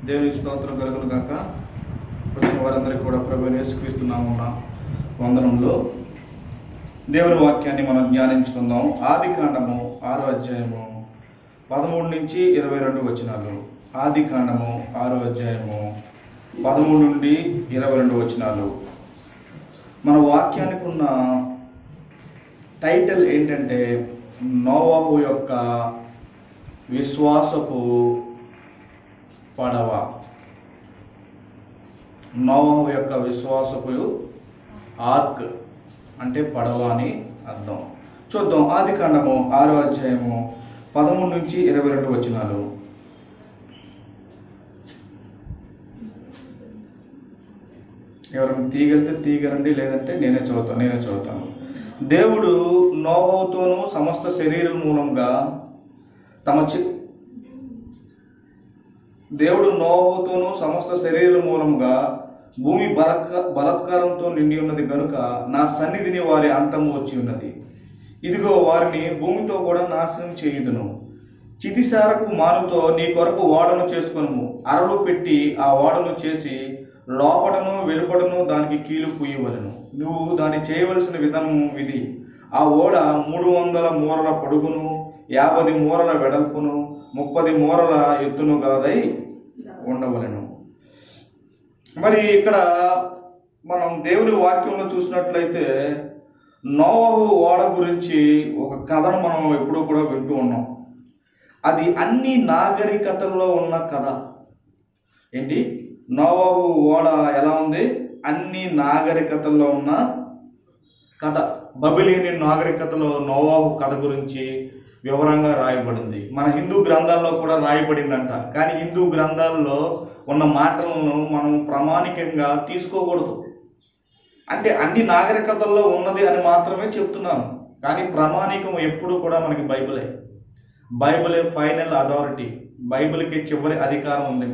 దేవునికి స్తోత్రం కలుగును గాక. వచ్చిన వారందరికీ కూడా ప్రభువైన యేసుక్రీస్తు నామమున వందనములు. దేవుని వాక్యాన్ని మనం ధ్యానించుకుందాం. ఆదికాండము 6వ అధ్యాయము 13 నుంచి 22 వచనాలు. ఆదికాండము 6వ అధ్యాయము 13 నుండి 22 వచనాలు. మన వాక్యానికి ఉన్న టైటిల్ ఏంటంటే నోవహు యొక్క విశ్వాసపు పడవ. నోవహు యొక్క విశ్వాసపు ఆర్క్ అంటే పడవ అని అర్థం. చూద్దాం. ఆదికాండము 6వ అధ్యాయము 13 నుంచి 22 వచనాలు. ఎవరైనా తీగలితే తీగరండి, లేదంటే నేనే చదువుతాను. దేవుడు నోవహుతోనూ సమస్త శరీరం మూలంగా భూమి బలత్కారంతో నిండి ఉన్నది కనుక నా సన్నిధిని వారి అంతము వచ్చి ఉన్నది. ఇదిగో వారిని భూమితో కూడా నాశనం చేయుదును. చితిసారపు మానుతో నీ కొరకు ఓడను చేసుకొనుము. అరలు పెట్టి ఆ ఓడను చేసి లోపటను వెలుపటను దానికి కీలు పూయవలెను. నువ్వు దాన్ని చేయవలసిన విధానము ఇది. ఆ ఓడ 300 మూరల పొడుగును, 50 మూరల వెడల్పును, 30 మూరల ఎత్తును గలదై ఉండవలెను. మరి ఇక్కడ మనం దేవుని వాక్యంలో చూసినట్లయితే నోవహు ఓడ గురించి ఒక కథను మనం ఎప్పుడూ కూడా వింటూ ఉన్నాం. అది అన్ని నాగరికతల్లో ఉన్న కథ. ఏంటి? నోవహు ఓడ ఎలా ఉంది? అన్ని నాగరికతల్లో ఉన్న కథ. బబిలోనియన్ నాగరికతలో నోవహు కథ గురించి వివరంగా రాయబడింది. మన హిందూ గ్రంథాల్లో కూడా రాయబడిందంట. కానీ హిందూ గ్రంథాల్లో ఉన్న మాటలను మనం ప్రామాణికంగా తీసుకోకూడదు. అంటే అన్ని నాగరికతల్లో ఉన్నది అని మాత్రమే చెప్తున్నాను. కానీ ప్రామాణికం ఎప్పుడు కూడా మనకి బైబిలే ఫైనల్ అథారిటీ. బైబిల్కి చివరి అధికారం ఉంది.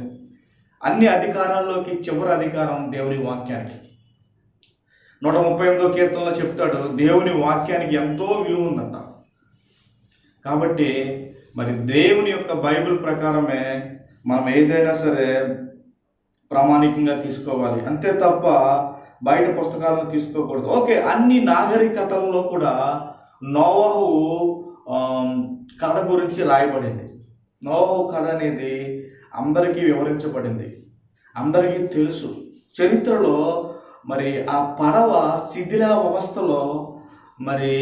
అన్ని అధికారాల్లోకి చివరి అధికారం దేవుని వాక్యానికి. 138వ కీర్తనలో చెప్తాడు, దేవుని వాక్యానికి ఎంతో విలువ ఉందంట. కాబట్టి మరి దేవుని యొక్క బైబిల్ ప్రకారమే మనం ఏదైనా సరే ప్రామాణికంగా తీసుకోవాలి. అంతే తప్ప బయట పుస్తకాలను తీసుకోకూడదు. ఓకే, అన్ని నాగరికతల్లో కూడా నోవహు కథ గురించి రాయబడింది. నోవహు కథ అనేది అందరికీ వివరించబడింది, అందరికీ తెలుసు. చరిత్రలో మరి ఆ పడవ శిథిలావస్థలో మరి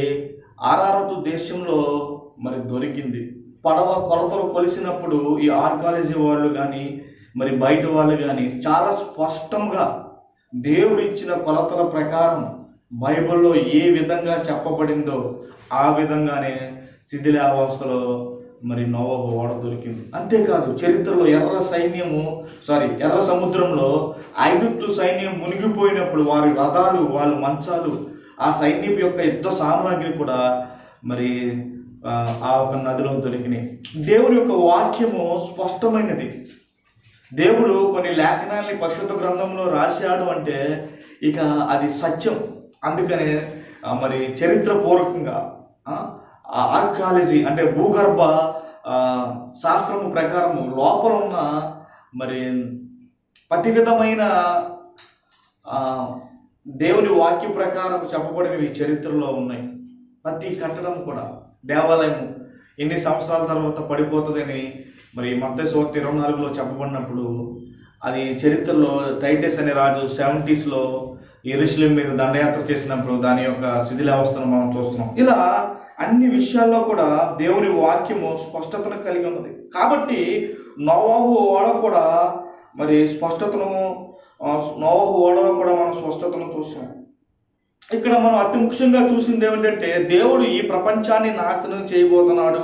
అరారతు దేశంలో మరి దొరికింది. పడవ కొలతలు కొలిసినప్పుడు ఈ ఆర్కాలజీ వాళ్ళు కానీ మరి బయట వాళ్ళు కానీ చాలా స్పష్టంగా దేవుడు ఇచ్చిన కొలతల ప్రకారం బైబిల్లో ఏ విధంగా చెప్పబడిందో ఆ విధంగానే శిథిలావస్థలో మరి నోవహు ఓడ దొరికింది. అంతేకాదు, చరిత్రలో ఎర్ర సముద్రంలో ఐగుప్తు సైన్యం మునిగిపోయినప్పుడు వారి రథాలు, వాళ్ళ మంచాలు, ఆ సైన్యం యొక్క యుద్ధ సామాగ్రి కూడా మరి ఆ ఒక నదిలో దొరికినాయి. దేవుని యొక్క వాక్యము స్పష్టమైనది. దేవుడు కొన్ని లేఖనాల్ని పరిశుద్ధ గ్రంథంలో రాశాడు అంటే ఇక అది సత్యం. అందుకనే మరి చరిత్రపూర్వకంగా ఆర్కాలజీ అంటే భూగర్భ శాస్త్రము ప్రకారము లోపల ఉన్న మరి ప్రతి విధమైన దేవుని వాక్య ప్రకారం చెప్పబడినవి చరిత్రలో ఉన్నాయి. ప్రతి కట్టడం కూడా, దేవాలయం ఎన్ని సంవత్సరాల తర్వాత పడిపోతుందని మరి మత్తయి సువార్త 24లో చెప్పబడినప్పుడు అది చరిత్రలో టైటస్ అనే రాజు 70sలో యెరూషలేము మీద దండయాత్ర చేసినప్పుడు దాని యొక్క శిథిలావస్థను మనం చూస్తున్నాం. ఇలా అన్ని విషయాల్లో కూడా దేవుని వాక్యము స్పష్టతను కలిగి ఉన్నది. కాబట్టి నోవహు ఓడ కూడా మరి నోవహు ఓడలో కూడా మనం స్పష్టతను చూస్తాం. ఇక్కడ మనం అతి ముఖ్యంగా చూసింది ఏమిటంటే దేవుడు ఈ ప్రపంచాన్ని నాశనం చేయబోతున్నాడు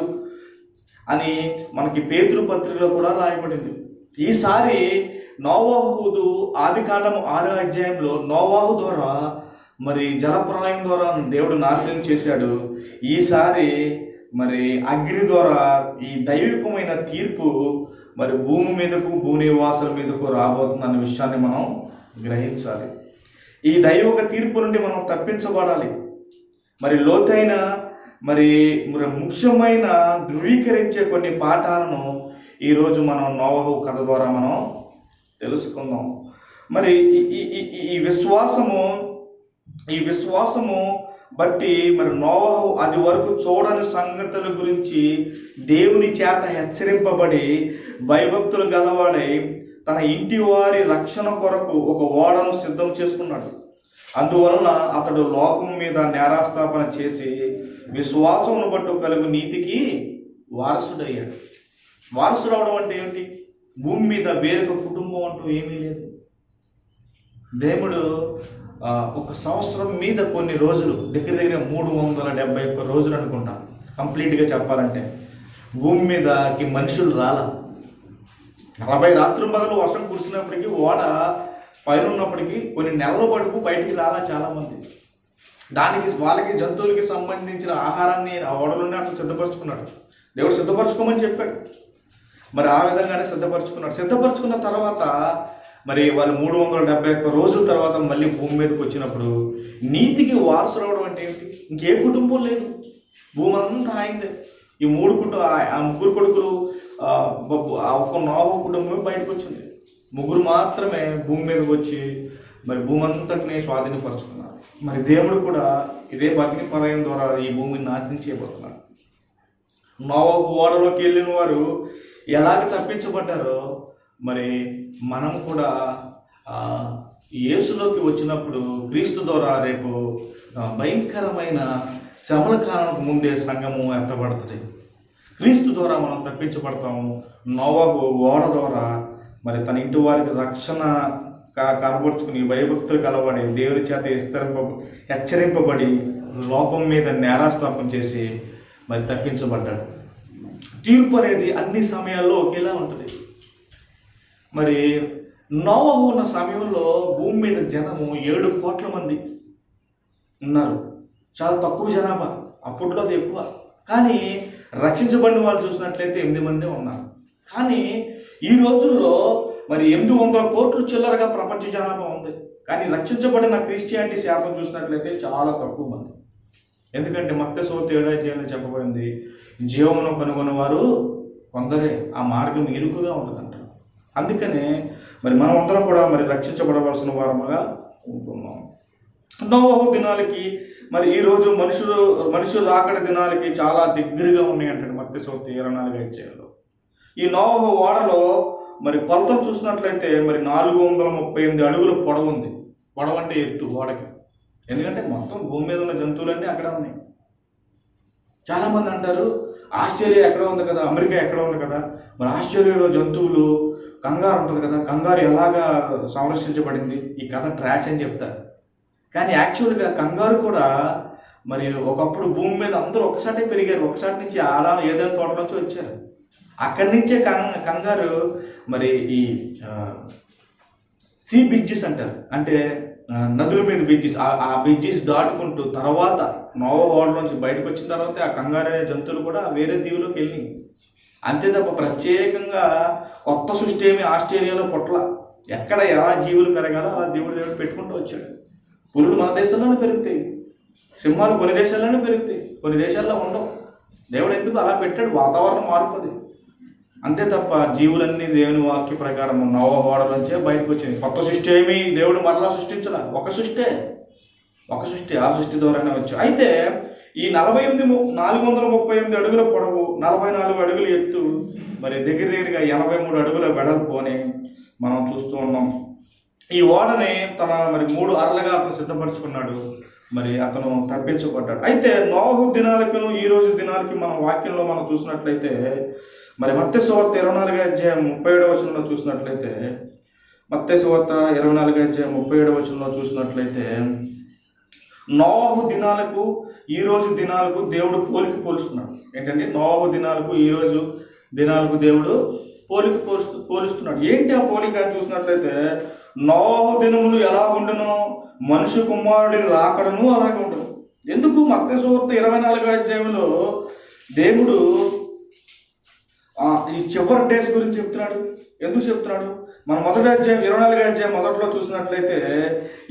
అని మనకి పేతురు పత్రికలో కూడా రాయబడింది. ఈసారి నోవహు ఆదికాండము 6వ అధ్యాయంలో నోవహు ద్వారా మరి జలప్రలయం ద్వారా దేవుడు నాశనం చేశాడు. ఈసారి మరి అగ్ని ద్వారా ఈ దైవికమైన తీర్పు మరి భూమి మీదకు, భూనివాసుల మీదకు రాబోతుందన్న విషయాన్ని మనం గ్రహించాలి. ఈ దైవిక తీర్పు నుండి మనం తప్పించబడాలి. మరి లోతైన మరి ముఖ్యమైన ధృవీకరించే కొన్ని పాఠాలను ఈరోజు మనం నోవహు కథ ద్వారా మనం తెలుసుకుందాం. మరి ఈ విశ్వాసము బట్టి మరి నోవహు అది వరకు చూడని సంగతుల గురించి దేవుని చేత హెచ్చరింపబడి భయభక్తులు గలవాడై తన ఇంటి వారి రక్షణ కొరకు ఒక ఓడను సిద్ధం చేసుకున్నాడు. అందువలన అతడు లోకం మీద నేరాస్థాపన చేసి విశ్వాసమును బట్టు కలుగు నీతికి వారసుడయ్యాడు. వారసుడు అవడం అంటే ఏమిటి? భూమి మీద వేరొక కుటుంబం అంటూ ఏమీ లేదు. దేవుడు ఒక సంవత్సరం మీద కొన్ని రోజులు, దగ్గర 371 రోజులు అనుకుంటా కంప్లీట్గా చెప్పాలంటే, భూమి మీదకి మనుషులు రాల. 40 రాత్రింబగలు వర్షం కురిసినప్పటికీ ఓడ పైన ఉన్నప్పటికీ కొన్ని నెలల పడుకు బయటికి రాలా చాలామంది. వాళ్ళకి జంతువులకి సంబంధించిన ఆహారాన్ని ఆ ఓడలోనే అతను సిద్ధపరచుకున్నాడు. దేవుడు సిద్ధపరచుకోమని చెప్పాడు. మరి ఆ విధంగానే సిద్ధపరచుకున్నాడు. సిద్ధపరచుకున్న తర్వాత మరి వాళ్ళు 371 రోజుల తర్వాత మళ్ళీ భూమి మీదకి వచ్చినప్పుడు నీతికి వారసులు అవడం అంటే ఏంటి? ఇంకే కుటుంబం లేదు, భూమి అంతా ఆయిందే. ఈ ముగ్గురు కొడుకులు ఒక నోవహు కుటుంబమే బయటకు వచ్చింది. ముగ్గురు మాత్రమే భూమి మీదకి వచ్చి మరి భూమి అంతటిని స్వాధీనపరుచుకున్నారు. మరి దేవుడు కూడా ఇదే అగ్ని ప్రళయం ద్వారా ఈ భూమిని నాశనం చేయబోతున్నాడు. నోవహు ఓడలోకి వెళ్ళిన వారు ఎలాగ తప్పించబడ్డారో మరి మనం కూడా యేసులోకి వచ్చినప్పుడు క్రీస్తు ద్వారా రేపు భయంకరమైన శ్రమల కాలంకు ముందే సంఘము ఎత్తబడుతుంది. క్రీస్తు ద్వారా మనం తప్పించబడతాము. నోవహు ఓడ ద్వారా మరి తన ఇంటి వారికి రక్షణ కనబరుచుకుని భయభక్తులు కలబడి దేవుని చేత హెచ్చరింపబడి లోకం మీద నేరాస్థాపన చేసి మరి తప్పించబడ్డాడు. తీర్పు అనేది అన్ని సమయాల్లో ఒకేలా ఉంటుంది. మరి నోవహు ఉన్న సమయంలో భూమి మీద జనము 7 కోట్ల మంది ఉన్నారు. చాలా తక్కువ జనాభా, అప్పట్లో అది ఎక్కువ. కానీ రక్షించబడిన వాళ్ళు చూసినట్లయితే 8 మందే ఉన్నారు. కానీ ఈ రోజుల్లో మరి 800 కోట్లు చిల్లరగా ప్రపంచ జనాభా ఉంది. కానీ రక్షించబడిన క్రిస్టియానిటీ శాతం చూసినట్లయితే చాలా తక్కువ మంది. ఎందుకంటే మత్తయి సువార్త 7 చెప్పబడింది, జీవమును కనుగొన్న వారు కొందరే, ఆ మార్గం ఇరుకుగా ఉంటుందంట. అందుకనే మరి మనం అందరం కూడా మరి రక్షించబడవలసిన వారముగా ఉంటున్నాం. నోవహు దినాలకి మరి ఈరోజు మనుషులు రాకడ దినాలకి చాలా దగ్గరగా ఉన్నాయంటే మత్తయి సువార్త 24 ఈ నోవహు ఓడలో మరి కొలతలు చూసినట్లయితే మరి 438 అడుగుల పొడవు ఉంది. పొడవు అంటే ఎత్తు ఓడకి. ఎందుకంటే మొత్తం భూమి మీద ఉన్న జంతువులన్నీ అక్కడ ఉన్నాయి. చాలామంది అంటారు ఆస్ట్రేలియా ఎక్కడ ఉంది కదా, అమెరికా ఎక్కడ ఉంది కదా, మరి ఆస్ట్రేలియాలో జంతువులు కంగారు ఉంటుంది కదా, కంగారు ఎలాగా సంరక్షించబడింది, ఈ కథ ట్రాష్ అని చెప్తారు. కానీ యాక్చువల్గా కంగారు కూడా మరి ఒకప్పుడు భూమి మీద అందరూ ఒకసారి పెరిగారు. ఒకసారి నుంచి ఏదైనా తోట నుంచి వచ్చారు. అక్కడి నుంచే కంగారు మరి ఈ సీ బ్రిడ్జెస్ అంటారు, అంటే నదుల మీద బ్రిడ్జెస్, ఆ బ్రిడ్జెస్ దాటుకుంటూ తర్వాత నోవహు ఓడ నుంచి బయటకు వచ్చిన తర్వాత ఆ కంగారు అనే జంతువులు కూడా వేరే దీవులోకి వెళ్ళినాయి. అంతే తప్ప ప్రత్యేకంగా కొత్త సృష్టి ఏమి ఆస్ట్రేలియాలో పుట్ల. ఎక్కడ ఎలా జీవులు పెరగాలో అలా దేవుడు పెట్టుకుంటూ వచ్చాడు. పులులు మన దేశంలోనే పెరుగుతాయి, సింహాలు కొన్ని దేశాల్లోనే పెరుగుతాయి, కొన్ని దేశాల్లో ఉండవు. దేవుడు ఎందుకు అలా పెట్టాడు? వాతావరణం మారుతుంది. అంతే తప్ప జీవులన్నీ దేవుని వాక్య ప్రకారం నోవహు ఓడ నుంచే బయటకు వచ్చింది. కొత్త సృష్టి ఏమి దేవుడు మరలా సృష్టించాల, ఒక సృష్టి, ఆ సృష్టి ద్వారానే వచ్చాయి. అయితే ఈ 438 అడుగుల పొడవు, 44 అడుగుల ఎత్తు, మరి దగ్గరగా 83 అడుగుల వెడల్పు అని మనం చూస్తూ ఉన్నాం. ఈ ఓడని తన మరి 3 అరలుగా అతను సిద్ధపరచుకున్నాడు. మరి అతను తప్పించబడ్డాడు. అయితే నోవహు దినాలకు ఈ రోజు దినాలకి మనం వాక్యంలో మనం చూసినట్లయితే మరి మత్తయి సువార్త 24 చూసినట్లయితే మత్తయి సువార్త 24 చూసినట్లయితే నోవహు దినాలకు ఈ రోజు దినాలకు దేవుడు పోలుస్తున్నాడు. ఏంటంటే నోవహు దినాలకు ఈ రోజు దినాలకు దేవుడు పోలుస్తున్నాడు. ఏంటి ఆ పోలిక అని చూసినట్లయితే నోవహు దినములు ఎలా ఉండను, మనుష్య కుమారుడి రాకడను అలాగే ఉండదు. ఎందుకు? మత్తయి సువార్త 24 దేవుడు ఈ చివరి డేస్ గురించి చెప్తున్నాడు. ఎందుకు చెప్తున్నాడు? మన మొదటి అధ్యాయం 24వ అధ్యాయం మొదట్లో చూసినట్లయితే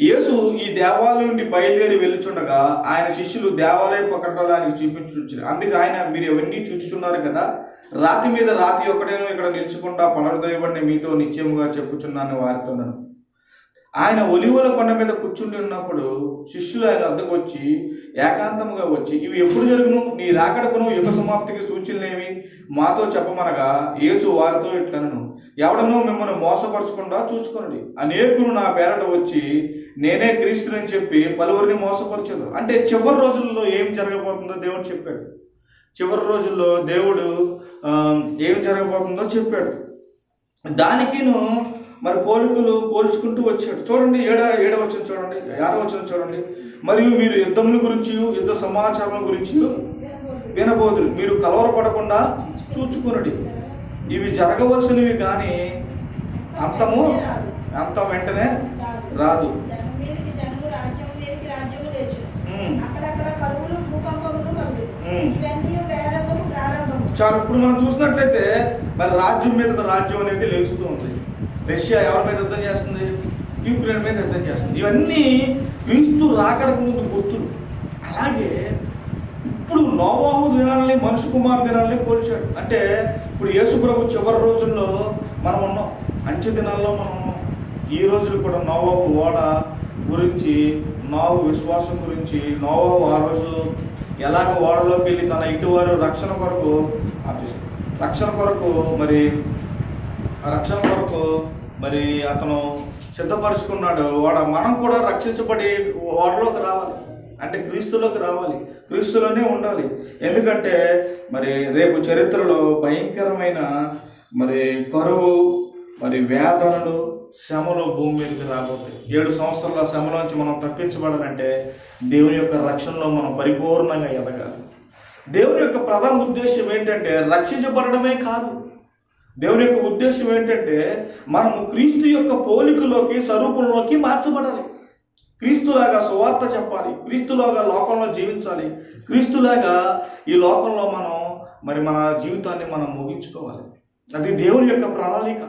యేసు ఈ దేవాలయం నుండి బయలుదేరి వెళ్ళుచుండగా ఆయన శిష్యులు దేవాలయం పక్కటలో ఆయనకు చూపించుచున్నారు. అందుకే ఆయన, మీరు ఎవరిని చూచుచున్నారు కదా, రాతి మీద రాతి ఒకటేనో ఇక్కడ నిల్చకుండా పడదోయబడిన మీతో నిశ్చయముగా చెప్పుచున్నాను వారితోనను. ఆయన ఒలివల కొండ మీద కూర్చుండి ఉన్నప్పుడు శిష్యులు ఆయన వద్దకు వచ్చి ఏకాంతముగా వచ్చి, ఇవి ఎప్పుడు జరుగును, నీ రాకడకును యుగ సమాప్తికి సూచనలేవి మాతో చెప్పమనగా యేసు వారితో ఇట్లనను, ఎవడనో మిమ్మల్ని మోసపరచకుండా చూచుకొనుడి. అనేకులు నా పేరట వచ్చి నేనే క్రీస్తుని చెప్పి పలువురిని మోసపరచదు. అంటే చివరి రోజుల్లో ఏం జరగబోతుందో దేవుడు చెప్పాడు. చివరి రోజుల్లో దేవుడు ఏం జరగబోతుందో చెప్పాడు. దానికిను మరి పోలికలు పోల్చుకుంటూ వచ్చాడు. చూడండి, ఏడవచనం చూడండి, 6వ వచనం చూడండి. మరియు మీరు యుద్ధముల గురించి యుద్ధ సమాచారం గురించి వినబోదురు, మీరు కలవరపడకుండా చూచుకొనుడి. ఇవి జరగవలసినవి కానీ అంతం వెంటనే రాదు. చాలు. ఇప్పుడు మనం చూసినట్లయితే మరి రాజ్యం మీద రాజ్యం అనేది లేచుతూ ఉంది. రష్యా ఎవరి మీద యుద్ధం చేస్తుంది? యూక్రెయిన్ మీద యుద్ధం చేస్తుంది. ఇవన్నీ క్రీస్తు రాకడకు ముందు గుర్తులు. అలాగే ఇప్పుడు నోవాహు దినాలని మనుషు కుమార్ దినాలని పోల్చాడు. అంటే ఇప్పుడు యేసు ప్రభు చివరి రోజుల్లో మనం ఉన్నాం, అంచె దినాల్లో మనం ఉన్నాం. ఈ రోజులు కూడా నోవాహు ఓడ గురించి, నోవాహు విశ్వాసం గురించి, నోవాహు ఆ రోజు ఎలాగ ఓడలోకి వెళ్ళి తన ఇంటి వారు రక్షణ కొరకు మరి అతను సిద్ధపరుచుకున్నాడు ఓడ. మనం కూడా రక్షించబడి ఓడలోకి రావాలి అంటే క్రీస్తులోకి రావాలి, క్రీస్తులోనే ఉండాలి. ఎందుకంటే మరి రేపు చరిత్రలో భయంకరమైన మరి కరువు, మరి వేదనలు, శ్రమలు భూమి మీదకి రాబోతాయి. 7 సంవత్సరాల శ్రమలోంచి మనం తప్పించబడాలంటే దేవుని యొక్క రక్షణలో మనం పరిపూర్ణంగా ఎదగాలి. దేవుని యొక్క ప్రధాన ఉద్దేశం ఏంటంటే రక్షించబడమే కాదు. దేవుని యొక్క ఉద్దేశం ఏంటంటే మనము క్రీస్తు యొక్క పోలికలోకి, స్వరూపంలోకి మార్చబడాలి. క్రీస్తులాగా సువార్త చెప్పాలి, క్రీస్తులాగా లోకంలో జీవించాలి, క్రీస్తులాగా ఈ లోకంలో మనం మన జీవితాన్ని మనం ముగించుకోవాలి. అది దేవుని యొక్క ప్రణాళిక.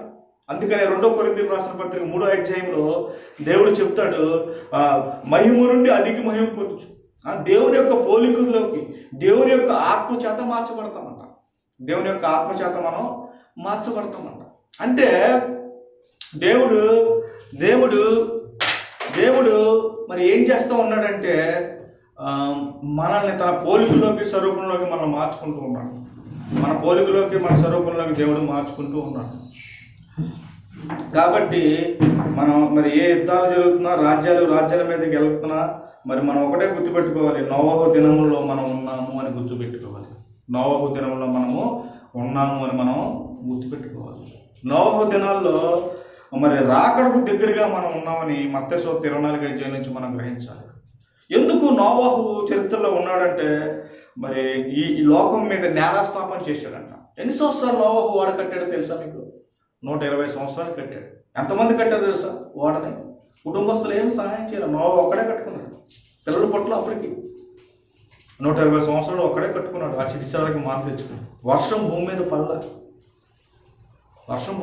అందుకని 2 కొరింథీయులకు రాసిన పత్రిక 3వ అధ్యాయంలో దేవుడు చెప్తాడు, మహిమ నుండి అధిక మహిమ పొందుచు. దేవుని యొక్క పోలికలోకి, దేవుని యొక్క ఆత్మ చేత మార్చబడతామంట. దేవుని యొక్క ఆత్మ చేత మనం మార్చబడతామంట. అంటే దేవుడు మరి ఏం చేస్తూ ఉన్నాడంటే మనల్ని తన పోలికలోకి, స్వరూపంలోకి మనం మార్చుకుంటూ ఉన్నాడు. మన పోలికలోకి, మన స్వరూపంలోకి దేవుడు మార్చుకుంటూ ఉన్నాడు. కాబట్టి మనం మరి ఏ యుద్ధాలు జరుగుతున్నా, రాజ్యాల మీదకి వెళ్తున్నా మరి మనం ఒకటే గుర్తుపెట్టుకోవాలి, నోవాహు దినములో మనం ఉన్నాము అని గుర్తుపెట్టుకోవాలి. నోవాహు దినంలో మనము ఉన్నాము అని మనం గుర్తుపెట్టుకోవాలి. నోవాహు దినాల్లో మరి రాకడకు దగ్గరగా మనం ఉన్నామని మత్తయి సువార్త 24వ అధ్యాయం నుంచి మనం గ్రహించాలి. ఎందుకు నోవాహు చరిత్రలో ఉన్నాడంటే మరి ఈ లోకం మీద నేరాస్థాపన చేశాడంట. ఎన్ని సంవత్సరాలు నోవాహు ఓడ కట్టాడో తెలుసా మీకు? 120 సంవత్సరాలు కట్టాడు. ఎంతమంది కట్టారో తెలుసా ఓడని? కుటుంబస్తులు ఏమి సహాయం చేయాలి, నోవాహు ఒక్కడే కట్టుకున్నాడు. పిల్లల పట్ల అప్పటికి 120 సంవత్సరాలు ఒక్కడే కట్టుకున్నాడు. ఆ చిత్రాలకి మార్పు తెచ్చుకున్నాడు. వర్షం భూమి మీద పడలా. వర్షం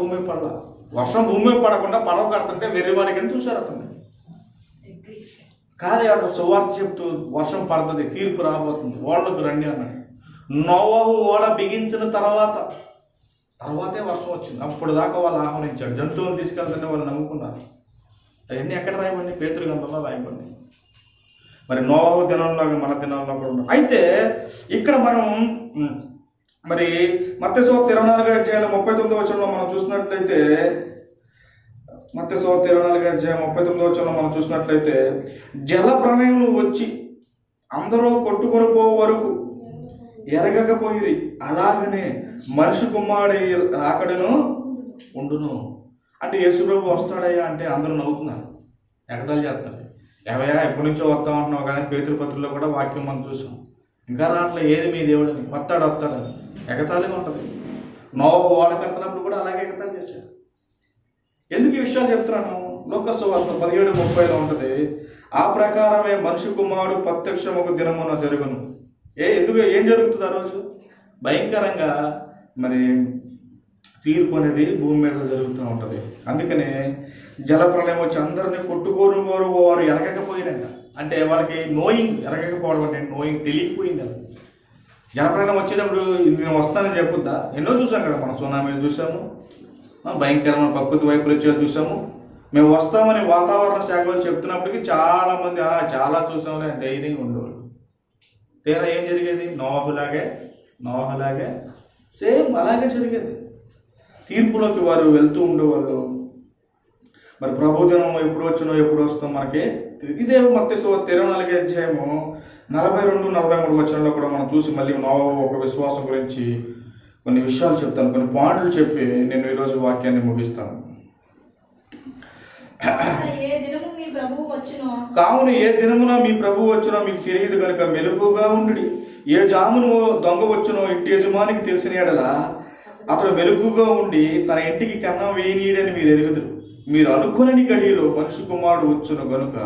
భూమి మీద పడకుండా పడవ కడుతుంటే వెర్రివాడికి ఎంత చూశారు అతన్ని? కానీ అక్కడ సువార్త చెప్తూ వర్షం పడుతుంది, తీర్పు రాబోతుంది, ఓడలకు రండి అన్నాడు. నోవాహు ఓడ బిగించిన తర్వాతే వర్షం వచ్చింది. అప్పుడు దాకా వాళ్ళు ఆహ్వానించాడు. జంతువులను తీసుకెళ్తుంటే వాళ్ళు నమ్ముకున్నారు. అవన్నీ ఎక్కడ రాయబండి? పేతురు గ్రంథంలో రాయబండి. మరి నోవాహు దినంలాగా మన దినాల్లో కూడా ఉన్నాయి. అయితే ఇక్కడ మనం మరి మత్తయి సువార్త 24వ అధ్యాయం 39వ వచనంలో మనం చూసినట్లయితే, మత్తయి సువార్త 24వ అధ్యాయం 39వ వచనంలో మనం చూసినట్లయితే, జల ప్రళయం వచ్చి అందరూ కొట్టుకొని పోయే వరకు ఎరగకపోయి అలాగనే మనిషి కుమారుడి రాకడను ఉండును. అంటే యేసుప్రభు వస్తాడయ్యా అంటే అందరూ నవ్వుతున్నారు, ఎగతాళి చేస్తారు. ఏవయ్యా ఎప్పటి నుంచో వస్తామంటున్నావు కానీ పేతురు పత్రికలో కూడా వాక్యం మనం చూసాం. ఇంకా రావట్లే, ఏది మీ దేవుడని, వస్తాడని ఎగతాళిగా ఉంటుంది. నోవాహు ఓడ కడుతున్నప్పుడు కూడా అలాగే ఎగతాళి చేశాడు. ఎందుకు ఈ విషయాలు చెప్తున్నాను? లూకా సువార్త 17:30లో ఉంటుంది, ఆ ప్రకారమే మనిషి కుమారుడు ప్రత్యక్షముకు దినమున జరుగును. ఏం జరుగుతుంది ఆ రోజు? భయంకరంగా మరి తీర్పు అనేది భూమి మీద జరుగుతూ ఉంటుంది. అందుకనే జలప్రలయం వచ్చి అందరినీ కొట్టుకోరు వారు ఎరగకపోయినంట. అంటే వాళ్ళకి నోయింగ్, ఎరగకపోవడం అంటే నోయింగ్ తెలియకపోయింది. జలప్రలయం వచ్చేటప్పుడు నేను వస్తానని చెప్పుద్దా? ఎన్నో చూసాం కదా, మనం సునామీలు చూసాము, భయంకరమైన ప్రకృతి వైపరీత్యాలు చూసాము. మేము వస్తామని వాతావరణ శాఖ వాళ్ళు చెప్తున్నప్పటికీ చాలామంది చాలా చూసాంలే ధైర్యంగా ఉండేవాళ్ళు. తీరా ఏం జరిగేది? నోహలాగే సేమ్ అలాగే జరిగేది. తీర్పులోకి వారు వెళ్తూ ఉండేవాళ్ళు. మరి ప్రభుదినం ఎప్పుడు వస్తాం మనకి ఇదే. మత్తయి సువార్త 24 అధ్యాయము 42-43 వచనంలో కూడా మనం చూసి మళ్ళీ నోవహు ఒక విశ్వాసం గురించి కొన్ని విషయాలు చెప్తాను, కొన్ని పాయింట్లు చెప్పి నేను ఈరోజు వాక్యాన్ని ముగిస్తాను. కావున ఏ దినమున మీ ప్రభువు వచ్చునో మీకు తెలియదు కనుక మెలకుగా ఉండుడి. ఏ జామును దొంగ వచ్చునో ఇంటి యజమానికి తెలిసిన ఎడల అతడు మెలకుగా ఉండి తన ఇంటికి కన్నం వేయనీయడని మీరు ఎరుగుదురు. మీరు అనుకునని గడియలో మనుష్య కుమారుడు వచ్చును గనుక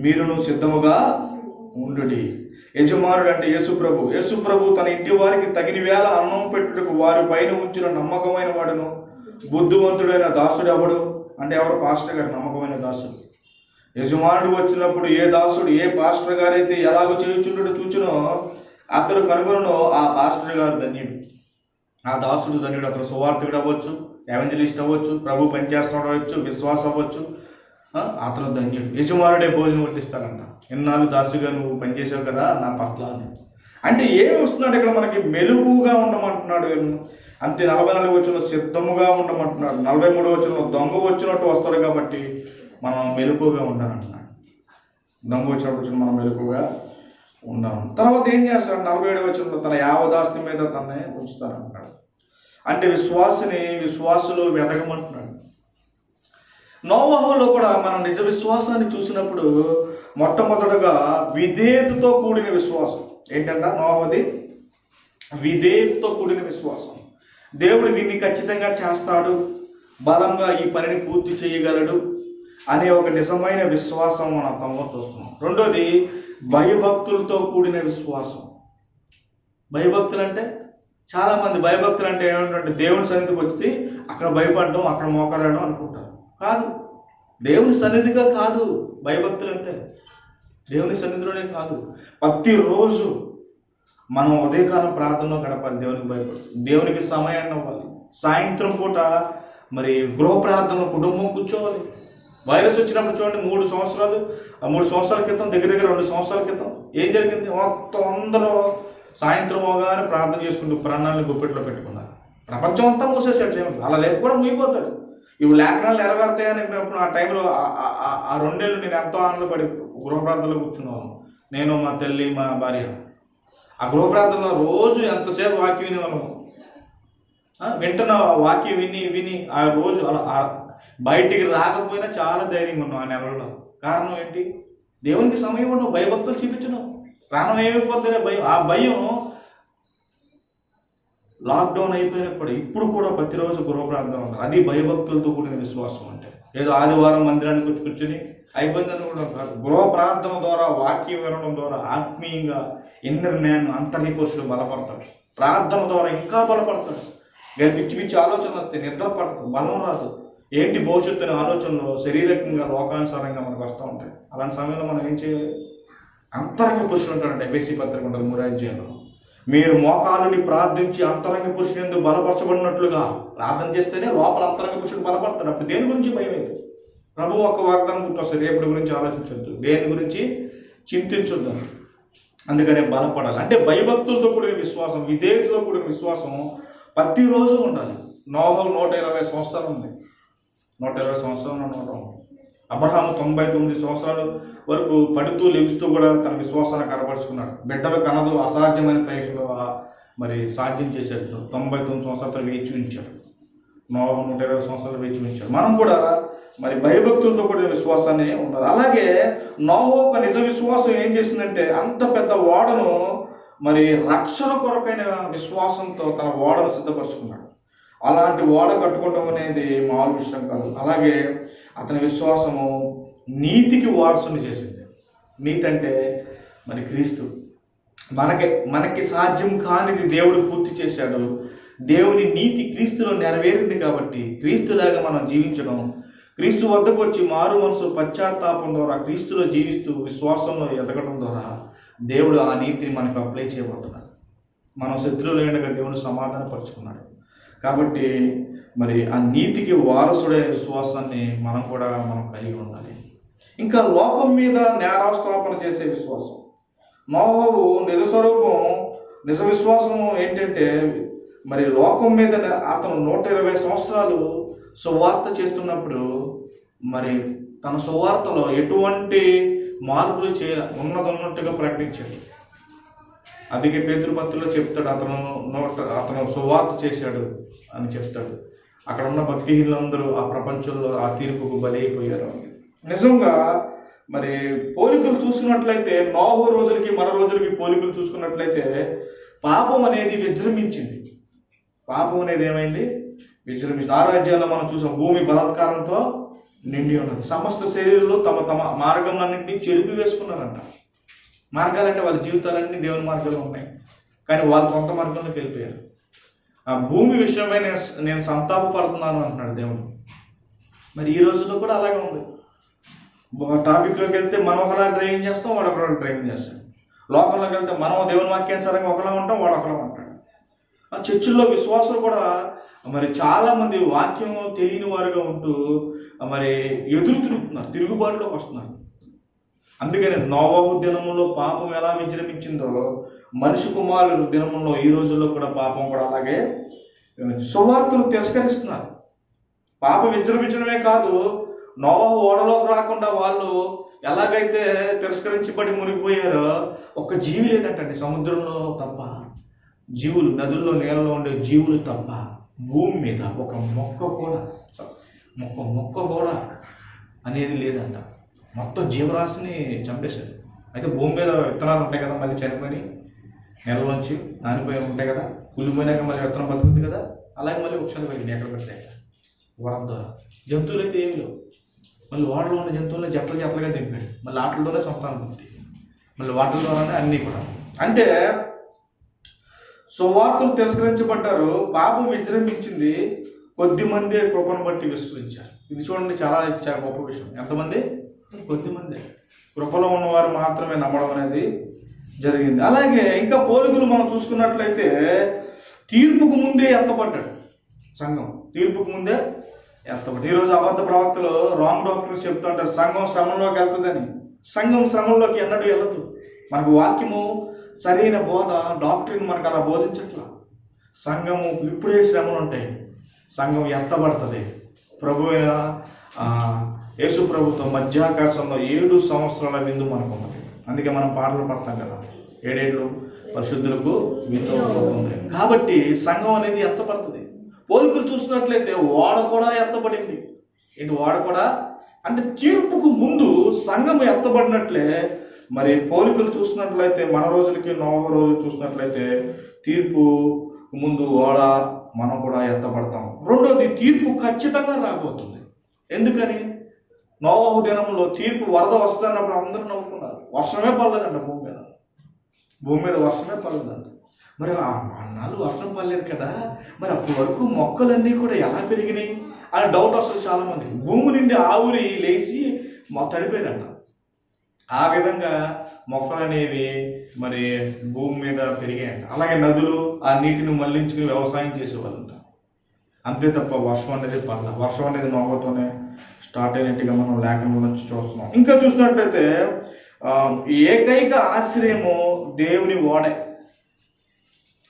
మీరును సిద్ధముగా ఉండుడి. యజమానుడు అంటే యేసుప్రభు తన ఇంటి వారికి తగిన వేళ అన్నం పెట్టుటకు వారి పైన ఉంచిన నమ్మకమైన వాడును బుద్ధివంతుడైన దాసుడు ఎవడు అంటే ఎవరు? పాస్టర్ గారు నమ్మకమైన దాసుడు. యజమానుడు వచ్చినప్పుడు ఏ దాసుడు ఏ పాస్టర్ గారైతే ఎలాగో చేయుచుండో చూచునో అతడు కనుగొనో ఆ పాస్టర్ గారు ధన్యుడు, ఆ దాసుడు ధన్యుడు. అతడు సువార్థకుడు అవ్వచ్చు, ఎవెంజలిస్ట్ అవ్వచ్చు, ప్రభు పనిచేస్తాడు అవ్వచ్చు, విశ్వాసం అవ్వచ్చు, అతను ధన్యుడు. యజమానుడే భోజనం వడ్డిస్తాడంట. ఎన్నాళ్ళు దాసుగా నువ్వు పనిచేసావు కదా నా పట్ల అని. అంటే ఏమి వస్తున్నాడు ఇక్కడ మనకి? మెలుగుగా ఉండమంటున్నాడు. అంతే. 44 వచనంలో సిద్ధముగా ఉండమంటున్నాడు. 43 వచనంలో దొంగ వచ్చినట్టు వస్తాడు కాబట్టి మనం మెలుగుగా ఉండాలంటున్నాడు. దొంగ వచ్చినట్టు మనం మెలుగుగా ఉండాలి. తర్వాత ఏం చేస్తాడు? 47 వచనంలో తన యావదాస్తి మీద తన్నే ఉంచుతారంటున్నాడు. అంటే విశ్వాసులు వెదగమంటున్నాడు. నోవహులో కూడా మనం నిజ విశ్వాసాన్ని చూసినప్పుడు మొట్టమొదటగా విధేయతతో కూడిన విశ్వాసం ఏంటంట? నోవహుది విధేయతతో కూడిన విశ్వాసం. దేవుడు దీన్ని ఖచ్చితంగా చేస్తాడు, బలంగా ఈ పనిని పూర్తి చేయగలడు అనే ఒక నిజమైన విశ్వాసం మనం తమలో చూస్తున్నాం. రెండోది భయభక్తులతో కూడిన విశ్వాసం. భయభక్తులు అంటే చాలామంది భయభక్తులు అంటే ఏమిటంటే దేవుని సన్నిధికి వచ్చి అక్కడ భయపడడం, అక్కడ మోకరడం అనుకుంటారు. కాదు, దేవుని సన్నిధిగా కాదు. భయభక్తులు అంటే దేవుని సన్నిధిలోనే కాదు, ప్రతిరోజు మనం ఉదయకాలం ప్రార్థనలో గడపాలి. దేవునికి భయపడుతుంది, దేవునికి సమయాన్ని అవ్వాలి. సాయంత్రం పూట మరి గృహ ప్రార్థనలో కుటుంబం కూర్చోవాలి. వైరస్ వచ్చినప్పుడు చూడండి, 3 సంవత్సరాల క్రితం, దగ్గర 2 సంవత్సరాల క్రితం ఏం జరిగింది? మొత్తం అందరూ సాయంత్రం అవగానే ప్రార్థన చేసుకుంటూ ప్రాణాలను గుప్పెట్లో పెట్టుకున్నారు. ప్రపంచం అంతా మూసేసాడు. అలా లేక కూడా ముగిపోతాడు. ఇవి లేఖనాలు నెరవేరుతాయని ఆ టైంలో ఆ 2 నెలలు నేను ఎంతో ఆనందపడి గృహ ప్రార్థనలో కూర్చున్నాను. నేను, మా తల్లి, మా భార్య. ఆ గృహ ప్రార్థనలో రోజు ఎంతసేపు వాక్యం విని వాళ్ళము వింటున్న వాక్యం విని ఆ రోజు అలా బయటికి రాకపోయినా చాలా ధైర్యంగా ఉన్నాం ఆ నెలలో. కారణం ఏంటి? దేవునికి సమయం ఉండవు, భయభక్తులు చూపించడం. ప్రాణం ఏమైపోతుందనే భయం. ఆ భయం లాక్డౌన్ అయిపోయినప్పుడు ఇప్పుడు కూడా ప్రతిరోజు గృహ ప్రార్థన ఉంటారు. అది భయభక్తులతో కూడిన విశ్వాసం. అంటే ఏదో ఆదివారం మందిరానికి కూర్చుని అయిపోయిందని కూడా కాదు. గృహ ప్రార్థన ద్వారా, వాక్యం వినడం ద్వారా ఆత్మీయంగా ఇన్నర్ మ్యాన్, అంతర్నిపురుషుడు బలపడతాడు. ప్రార్థన ద్వారా ఇంకా బలపడతాడు. పిచ్చి ఆలోచనలు వస్తాయి, నిద్ర పడతాడు, బలం రాదు. ఏంటి భవిష్యత్తు అనే ఆలోచనలో శారీరకంగా లోకానుసారంగా మనకు వస్తూ ఉంటాయి. అలాంటి సమయంలో మనం ఏం చేయాలి? అంతరంగ పురుషుడు ఉంటాడంటే ఎఫెసీ పత్రిక ఉంటుంది 3వ అధ్యాయంలో. మీరు మోకాలుని ప్రార్థించి అంతరంగ పురుషుడు ఎందుకు బలపరచబడినట్లుగా ప్రార్థన చేస్తేనే లోపల అంతరంగ పురుషుడు బలపడతాడు. అప్పుడు దేని గురించి భయం లేదు. ప్రభు ఒక వాగ్దానం గుర్తొస్తుంది, రేపటి గురించి ఆలోచించొద్దు, దేని గురించి చింతించొద్దు. అందుకనే బలపడాలి. అంటే భయభక్తులతో కూడిన విశ్వాసం, విధేయతతో కూడిన విశ్వాసం ప్రతిరోజు ఉండాలి. నోవహు 120 సంవత్సరాలు ఉంది. 120 సంవత్సరాలు ఉండడం. అబ్రహాము 99 సంవత్సరాల వరకు పడుతూ లెగుస్తూ కూడా తన విశ్వాసాన్ని కనబరుచుకున్నాడు. బిడ్డలు కనదు అసాధ్యమైన ప్రయత్నంలో మరి సాధ్యం చేశాడు. 99 సంవత్సరాలు వేచి ఉంచాడు. నోవహు 120 సంవత్సరాలు వేచి ఉంచాడు. మనం కూడా మరి భయభక్తులతో కూడిన విశ్వాసాన్ని ఉండాలి. అలాగే నోవహు ఒక నిజ విశ్వాసం ఏం చేసిందంటే అంత పెద్ద ఓడను మరి రక్షణ కొరకైన విశ్వాసంతో తన ఓడను సిద్ధపరుచుకున్నాడు. అలాంటి ఓడ కట్టుకోవడం అనేది మామూలు విషయం కాదు. అలాగే అతని విశ్వాసము నీతికి వారసుని చేసింది. నీతి అంటే మరి క్రీస్తు. మనకి సాధ్యం కానిది దేవుడు పూర్తి చేశాడు. దేవుని నీతి క్రీస్తులో నెరవేరింది కాబట్టి క్రీస్తులాగా మనం జీవించడం, క్రీస్తు వద్దకు వచ్చి మారు మనసు పశ్చాత్తాపం ద్వారా క్రీస్తులో జీవిస్తూ విశ్వాసంలో ఎదగడం ద్వారా దేవుడు ఆ నీతిని మనకు అప్లై చేయబోతున్నాడు. మనం శత్రువులైనగా దేవుడు సమాధానపరుచుకున్నాడు కాబట్టి మరి ఆ నీతికి వారసుడైన విశ్వాసాన్ని మనం కలిగి ఉండాలి. ఇంకా లోకం మీద నేరాస్థాపన చేసే విశ్వాసం. నోవహు నిజ స్వరూపం, నిజ విశ్వాసం ఏంటంటే మరి లోకం మీద అతను 120 సంవత్సరాలు సువార్త చేస్తున్నప్పుడు మరి తన సువార్తలో ఎటువంటి మార్పులు ఉన్నట్టుగా ప్రకటించాడు. అందుకే పేతురు పత్రికలో చెప్తాడు, అతను సువార్త చేశాడు అని చెప్తాడు. అక్కడ ఉన్న భక్తిహీనులందరూ ఆ ప్రపంచంలో ఆ తీర్పుకు బలి అయిపోయారు. నిజంగా మరి పోలికలు చూసుకున్నట్లయితే నోహు రోజులకి మన రోజులకి పోలికలు చూసుకున్నట్లయితే పాపం అనేది విజృంభించింది. పాపం అనేది ఏమైంది? విజృంభించింది. ఆ రాజ్యాల్లో మనం చూసాం, భూమి బలాత్కారంతో నిండి ఉన్నది. సమస్త శరీరంలో తమ తమ మార్గంలన్నింటినీ చెరిపి వేసుకున్నారంట. మార్గాలంటే వాళ్ళ జీవితాలన్నీ దేవుని మార్గాలు ఉన్నాయి, కానీ వాళ్ళ సొంత మార్గంలోకి వెళ్ళిపోయారు. ఆ భూమి విషయమై నేను సంతాపపడుతున్నాను అంటున్నాడు దేవుడు. మరి ఈ రోజుల్లో కూడా అలాగే ఉంది. ట్రాఫిక్లోకి వెళ్తే మనం ఒకలా డ్రైవింగ్ చేస్తాం, వాడు ఒకలా డ్రైవింగ్ చేస్తాడు. లోకంలోకి వెళ్తే మనం దేవుని వాక్యానుసారంగా ఒకలా ఉంటాం, వాడు ఒకలా ఉంటాడు. ఆ చర్చిల్లో విశ్వాసులు కూడా మరి చాలామంది వాక్యం తెలియని వారుగా ఉంటూ మరి తిరుగుతున్నారు, తిరుగుబాటులోకి వస్తున్నారు. అందుకని నోవహు దినములో పాపం ఎలా విజృంభించిందో మనిషి కుమారుడు దినములో ఈ రోజుల్లో కూడా పాపం కూడా అలాగే సువార్తను తిరస్కరిస్తున్నారు. పాపం విజృంభించడమే కాదు, నోవహు ఓడలోకి రాకుండా వాళ్ళు ఎలాగైతే తిరస్కరించబడి మునిగిపోయారో ఒక్క జీవి లేదంటండి సముద్రంలో తప్ప, జీవులు నదుల్లో నీళ్ళలో ఉండే జీవులు తప్ప భూమి మీద ఒక మొక్క కూడా అనేది లేదంట. మొత్తం జీవరాశిని చంపేశారు. అయితే భూమి మీద విత్తనాలు ఉంటాయి కదా, మళ్ళీ చనిపోయి నెలలోంచి నానిపోయి ఉంటాయి కదా, కుళ్ళిపోయినాక మళ్ళీ విత్తనం బతుకుతుంది కదా, అలాగే మళ్ళీ వృక్షాలు పెరిగింది ఎక్కడ పెడతాయి వరం ద్వారా. జంతువులు అయితే ఏమి లేవు. మళ్ళీ వాటిలో ఉన్న జంతువులను జతలుగా దింపాడు. మళ్ళీ వాటిల్లోనే సంతానం ఉంది, మళ్ళీ వాటి ద్వారానే అన్నీ కూడా. అంటే సువార్తలు తిరస్కరించబడ్డారు, పాపం విజృంభించింది, కొద్ది మంది కృపను బట్టి విశ్వసించారు. ఇది చూడండి, చాలా గొప్ప విషయం. ఎంతమంది? కొద్ది మంది. కృపలో ఉన్నవారు మాత్రమే నమ్మడం అనేది జరిగింది. అలాగే ఇంకా పోలికలు మనం చూసుకున్నట్లయితే తీర్పుకు ముందే ఎత్తపడ్డాడు సంఘం. తీర్పుకు ముందే ఎత్తపడ్డాడు. ఈరోజు అబద్ధ ప్రవక్తలు రాంగ్ డాక్టర్స్ చెప్తుంటారు సంఘం శ్రమంలోకి వెళ్తుందని. సంఘం శ్రమంలోకి ఎన్నడూ వెళ్ళదు. మనకు వాక్యము సరైన బోధ, డాక్టరీని మనకు అలా బోధించట్లా. సంఘము ఇప్పుడే శ్రమలు ఉంటాయి, సంఘం ఎత్తబడుతుంది. ప్రభు అయిన యేసు ప్రభుతో మధ్యాకాశంలో 7 సంవత్సరాల విందు మనకు ఉన్నది. అందుకే మనం పాటలు పడతాం కదా, 7 ఏళ్ళు పరిశుద్ధులకు విందు అవుతుంది. కాబట్టి సంఘం అనేది ఎత్తపడుతుంది. పోలికలు చూసినట్లయితే ఓడ కూడా ఎత్తబడింది. ఏంటి ఓడ కూడా అంటే తీర్పుకు ముందు సంఘం ఎత్తబడినట్లే మరి పోలికలు చూసినట్లయితే మన రోజులకి నోవహు రోజు చూసినట్లయితే తీర్పు ముందు ఓడ మనం కూడా ఎత్తబడతాం. రెండోది, తీర్పు ఖచ్చితంగా రాబోతుంది. ఎందుకని? నోవహు దినంలో తీర్పు వరద వస్తుందన్నప్పుడు అందరూ నవ్వుకున్నారు. వర్షమే పడలేదంట భూమి మీద వర్షమే పడలేదంట. మరి అన్నాళ్ళు వర్షం పడలేదు కదా, మరి అప్పటి వరకు మొక్కలన్నీ కూడా ఎలా పెరిగినాయి అని డౌట్ వస్తుంది చాలామంది. భూమి నుండి ఆవురి లేచి తడిపోయిందంట. ఆ విధంగా మొక్కలు అనేవి మరి భూమి మీద పెరిగాయంట. అలాగే నదులు ఆ నీటిని మళ్లించుకుని వ్యవసాయం చేసేవాళ్ళంట. అంతే తప్ప వర్షం అనేది పడల. వర్షం అనేది నోవహుతోనే స్టార్ట్ అయినట్టుగా మనం లేఖనం నుంచి చూస్తున్నాం. ఇంకా చూసినట్లయితే ఏకైక ఆశ్రయము దేవుని ఓడే.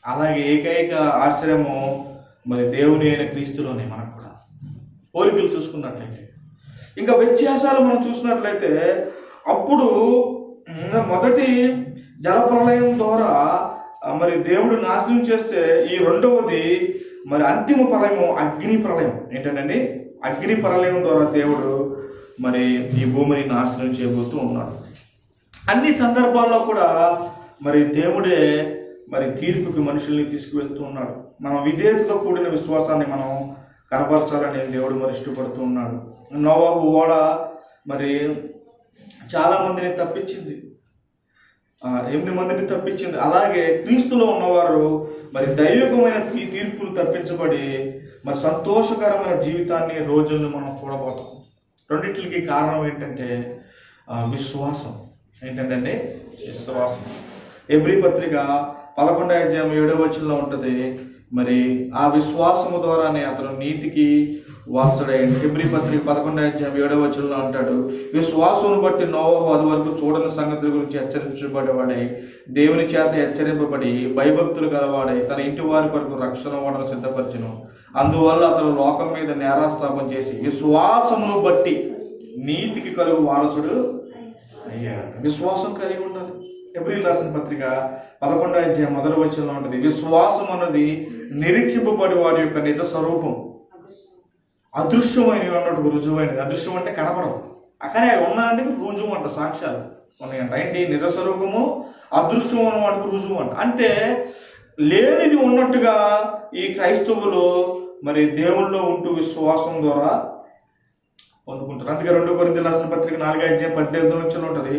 అలాగే ఏకైక ఆశ్రయము మరి దేవుని అయిన క్రీస్తులోనే మనకు కూడా. పోలికలు చూసుకున్నట్లయితే ఇంకా వ్యత్యాసాలు మనం చూసినట్లయితే అప్పుడు మొదటి జలప్రలయం ద్వారా మరి దేవుడు నాశనం చేస్తే, ఈ రెండవది మరి అంతిమ ప్రళయం అగ్ని ప్రళయం. ఏంటంటే అగ్ని ప్రళయం ద్వారా దేవుడు మరి ఈ భూమిని నాశనం చేయబోతూ ఉన్నాడు. అన్ని సందర్భాల్లో కూడా మరి దేవుడే మరి తీర్పుకి మనుషుల్ని తీసుకువెళ్తూ ఉన్నాడు. మనం విధేయతతో కూడిన విశ్వాసాన్ని మనం కనపరచాలని దేవుడు మరి ఇష్టపడుతూ ఉన్నాడు. నోవహు ఓడ మరి చాలా మందిని తప్పించింది. ఎనిమిది మందిని తప్పించింది. అలాగే క్రీస్తులో ఉన్నవారు మరి దైవికమైన తీర్పులు తప్పించబడి మరి సంతోషకరమైన జీవితాన్ని రోజులను మనం చూడబోతాం. రెండింటికి కారణం ఏంటంటే విశ్వాసం. ఏంటంటే విశ్వాసం. హెబ్రీ పత్రిక 11:7 ఉంటుంది. మరి ఆ విశ్వాసము ద్వారానే అతను నీతికి వారసుడైంది. హెబ్రీ పత్రిక 11:7 అంటాడు, విశ్వాసం బట్టి నోవహు అది వరకు చూడని సంగతుల గురించి హెచ్చరించబడేవాడై దేవుని చేత హెచ్చరింపబడి భయభక్తులు గలవాడై తన ఇంటి వారి కొరకు రక్షణ ఓడను సిద్ధపరచును. అందువల్ల అతను లోకం మీద నేరాస్థాపన చేసి విశ్వాసమును బట్టి నీతికి కలుగు వారసుడు అయ్యాడు. విశ్వాసం కలిగి ఉండాలి. హెబ్రీయులకు రాసిన పత్రిక 11:1 ఉంటుంది, విశ్వాసం అన్నది నిరీక్షింపబడి వాడి యొక్క నిజ స్వరూపం, అదృశ్యమైనవి అన్నట్టు రుజువైనది. అదృశ్యం అంటే కనపడవు, అక్కడే ఉన్నాయంటే రుజువు అంట, సాక్ష్యాలు ఉన్నాయంట. ఏంటి? నిజ స్వరూపము, అదృష్టం అన్న వాటికి రుజువు అంట. అంటే లేనిది ఉన్నట్టుగా ఈ క్రైస్తవులు మరి దేవుళ్ళలో ఉంటూ విశ్వాసం ద్వారా పొందుకుంటారు. అందుకే 2 కొరింథీయులకు రాసిన పత్రిక 4:18 ఉంటుంది,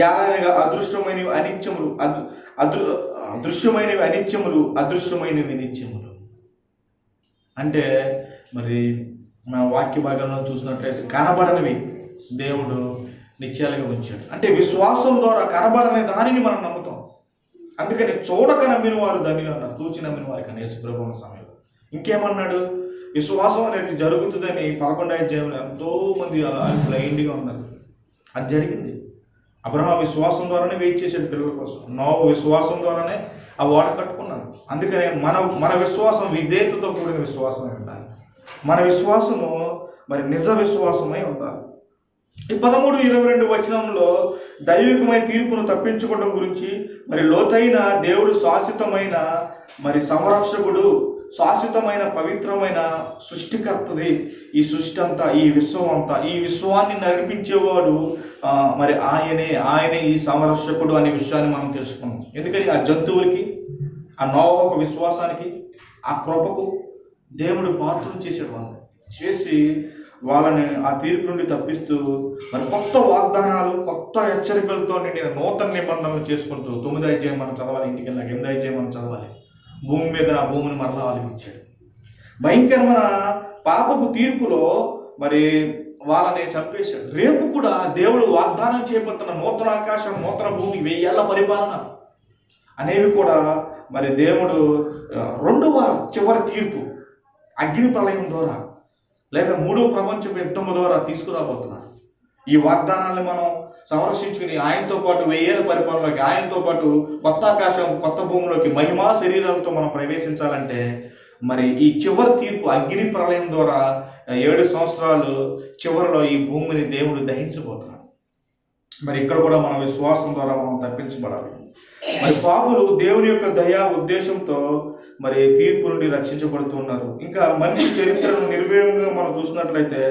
యాలనగా అదృశ్యమైనవి అనిత్యములు, అదృశ్యమైనవి అనిత్యములు, అదృశ్యమైనవి నిత్యములు. అంటే మరి మన వాక్య భాగంలో చూసినట్లయితే కనబడనివి దేవుడు నిత్యాలుగా ఉంచాడు. అంటే విశ్వాసం ద్వారా కనబడని దానిని మనం నమ్ముతాం. అందుకని చూడక నమ్మిన వారు ధన్యులు అన్నారు, చూచి నమ్మిన వారికి అనేసి ప్రభువుల సమయంలో. ఇంకేమన్నాడు? విశ్వాసం అనేది జరుగుతుందని 11:5 ఎంతో మంది బ్లైండ్గా ఉన్నారు. అది జరిగింది. అబ్రహాం విశ్వాసం ద్వారానే వెయిట్ చేశాడు పిల్లల కోసం. నోవహు విశ్వాసం ద్వారానే ఆ ఓడ కట్టుకున్నాడు. అందుకనే మన విశ్వాసం విధేయతతో కూడిన విశ్వాసమై ఉండాలి. మన విశ్వాసము మరి నిజ విశ్వాసమై ఉండాలి. ఈ 13-22 దైవికమైన తీర్పును తప్పించుకోవడం గురించి, మరి లోతైన దేవుడు శాశ్వతమైన మరి సంరక్షకుడు, శాశ్వతమైన పవిత్రమైన సృష్టికర్తది ఈ సృష్టి అంతా, ఈ విశ్వం అంతా, ఈ విశ్వాన్ని నడిపించేవాడు మరి ఆయనే ఈ సంరక్షకుడు అనే విషయాన్ని మనం తెలుసుకున్నాం. ఎందుకని ఆ జంతువులకి, ఆ నోవహు విశ్వాసానికి, ఆ కృపకు దేవుడు పాత్రను చేశాడు. వాళ్ళని చేసి వాళ్ళని ఆ తీర్పు నుండి తప్పిస్తూ మరి కొత్త వాగ్దానాలు, కొత్త హెచ్చరికలతో నిండిన నూతన నిబంధనలు చేసుకుంటూ 9 మనం చదవాలి. ఇంటికి వెళ్ళాక 8 మనం చదవాలి. భూమి మీద ఆ భూమిని మరలా ఆలకించాడు. భయంకరమైన పాపపు తీర్పులో మరి వాళ్ళని చంపేశాడు. రేపు కూడా దేవుడు వాగ్దానం చేయబోతున్న నూతన ఆకాశం, నూతన భూమి, 1000 ఏళ్ల పరిపాలన అనేవి కూడా మరి దేవుడు రెండవ చివరి తీర్పు అగ్ని ప్రళయం ద్వారా లేదా 3వ ప్రపంచ యుద్ధం ద్వారా తీసుకురాబోతున్నాడు. ఈ వాగ్దానాన్ని మనం సంరక్షించుకుని ఆయనతో పాటు 1000 ఏళ్ల పరిపాలనలోకి, ఆయనతో పాటు కొత్త ఆకాశం, కొత్త భూమిలోకి మహిమా శరీరాలతో మనం ప్రవేశించాలంటే మరి ఈ చివరి తీర్పు అగ్ని ప్రళయం ద్వారా 7 సంవత్సరాలు చివరిలో ఈ భూమిని దేవుడు దహించబోతున్నాడు. మరి ఇక్కడ కూడా మన విశ్వాసం ద్వారా మనం తప్పించబడాలి. మరి పాపులు దేవుని యొక్క దయా ఉద్దేశంతో మరి తీర్పు నుండి రక్షించబడుతున్నారు. ఇంకా మనిషి చరిత్రను నిర్వీర్యంగా మనం చూసినట్లయితే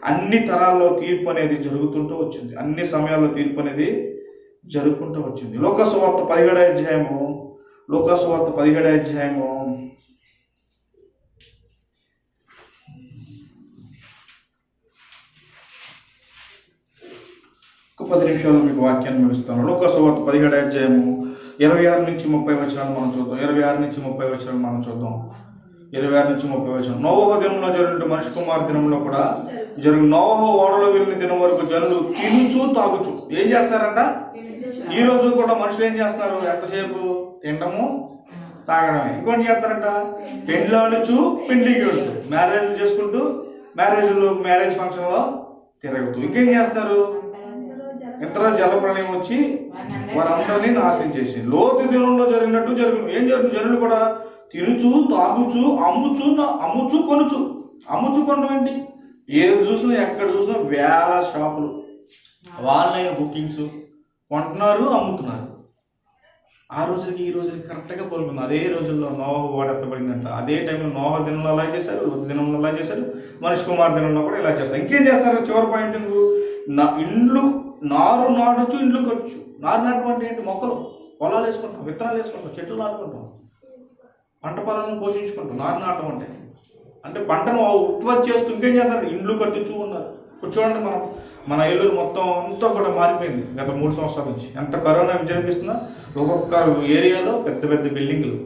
అన్ని తరాల్లో తీర్పు అనేది జరుగుతుంటూ వచ్చింది. అన్ని సమయాల్లో తీర్పు అనేది జరుగుకుంటూ వచ్చింది. లూకా సువార్త 17వ అధ్యాయము, లూకా సువార్త 17వ అధ్యాయము 10 నిమిషాలు మీకు వాక్యాన్ని ముగిస్తాను. లూకా సువార్త 17వ అధ్యాయము 26 నుంచి 30 వచనాలు మనం చూద్దాం. 26 నుంచి 30 వచనాలు మనం చూద్దాం. 26 నుంచి 30 వచనం. నోవహు దినంలో జరిగిన మనిషి కుమార్ దినంలో కూడా జరిగిన. నోవహు ఓడలో వెళ్ళిన దినం వరకు జనులు తినుచు తాగుచు ఏం చేస్తారంట? ఈ రోజు కూడా మనుషులు ఏం చేస్తున్నారు? ఎంతసేపు తినడము, తాగడమే. ఇంకోటి చేస్తారంట, పెండ్లాడుచు పెండ్లికి వెళ్తూ, మ్యారేజ్ చేసుకుంటూ మ్యారేజ్ ఫంక్షన్లో తిరుగుతూ, ఇంకేం చేస్తారు? ఇంతలో జల ప్రళయం వచ్చి వారందరినీ నాశనం చేసింది. లోతు దినంలో జరిగినట్టు జరిగింది. ఏం జరుగుతుంది? జనులు కూడా తినుచు తాగుచు అమ్ముచు కొనడం ఏంటి? ఏది చూసినా, ఎక్కడ చూసినా 1000 షాపులు, ఆన్లైన్ బుకింగ్స్, కొంటున్నారు, అమ్ముతున్నారు. ఆ రోజులకి ఈ రోజులకి కరెక్ట్గా పోలుకుంది. అదే రోజుల్లో నోవహు వాడెత్తబడిందంట. అదే టైంలో నోవహు దినంలో అలా చేశారు, లోతు దినంలో అలా చేశారు, మనిషి కుమార్ దినంలో కూడా ఇలా చేస్తారు. ఇంకేం చేస్తారు? చివరి పాయింట్, ఇండ్లు నారు నాటుచు ఇండ్లు ఖర్చు. నారు నాటం అంటే ఏంటి? మొక్కలు, పొలాలు వేసుకుంటాం, విత్తనాలు వేసుకుంటాం, చెట్లు నాటుకుంటాం, పంట పొలాలను పోషించుకుంటాం. నారు నాటం అంటే పంటను ఉత్పత్తి చేస్తూ ఇంకేం చేస్తారు? ఇండ్లు కట్టించు ఉన్నారు. ఇప్పుడు చూడండి, మన ఏలూరు మొత్తం అంతా కూడా మారిపోయింది గత 3 సంవత్సరాల నుంచి. ఎంత కరోనా విజృంభిస్తుందో, ఒక్కొక్క ఏరియాలో పెద్ద పెద్ద బిల్డింగులు.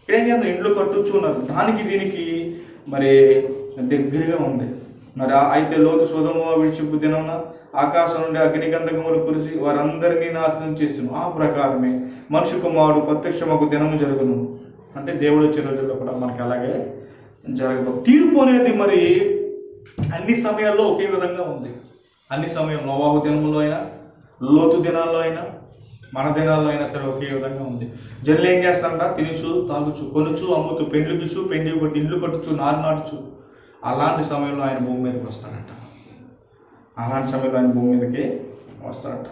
ఏం చేద్దాం, ఇండ్లు కట్టుచున్నారు. దానికి దీనికి మరి దగ్గరగా ఉంది. మరి అయితే లోతు సొదొమ విడిచిపు దినమున ఆకాశం నుండి అగ్నిగంధకములు కురిసి వారందరినీ నాశనం చేస్తును. ఆ ప్రకారమే మనుష్య కుమారుడు ప్రత్యక్షమకు దినము జరుగును. అంటే దేవుడు వచ్చే రోజుల్లో కూడా మనకి అలాగే జరగదు. తీర్పు అనేది మరి అన్ని సమయాల్లో ఒకే విధంగా ఉంది. అన్ని సమయం, నోవాహు దినములో అయినా, లోతు దినాల్లో అయినా, మన దినాల్లో అయినా సరే ఒకే విధంగా ఉంది. జనులు ఏం చేస్తారంట, తినుచు తాగుచు కొనుచు అమ్ముతూ పెండ్లికిచు పెండి కొట్టి ఇండ్లు కట్టుచు నారు నాటుచు. అలాంటి సమయంలో ఆయన భూమి మీదకి వస్తాడంట. అలాంటి సమయంలో ఆయన భూమి మీదకి వస్తాడంట.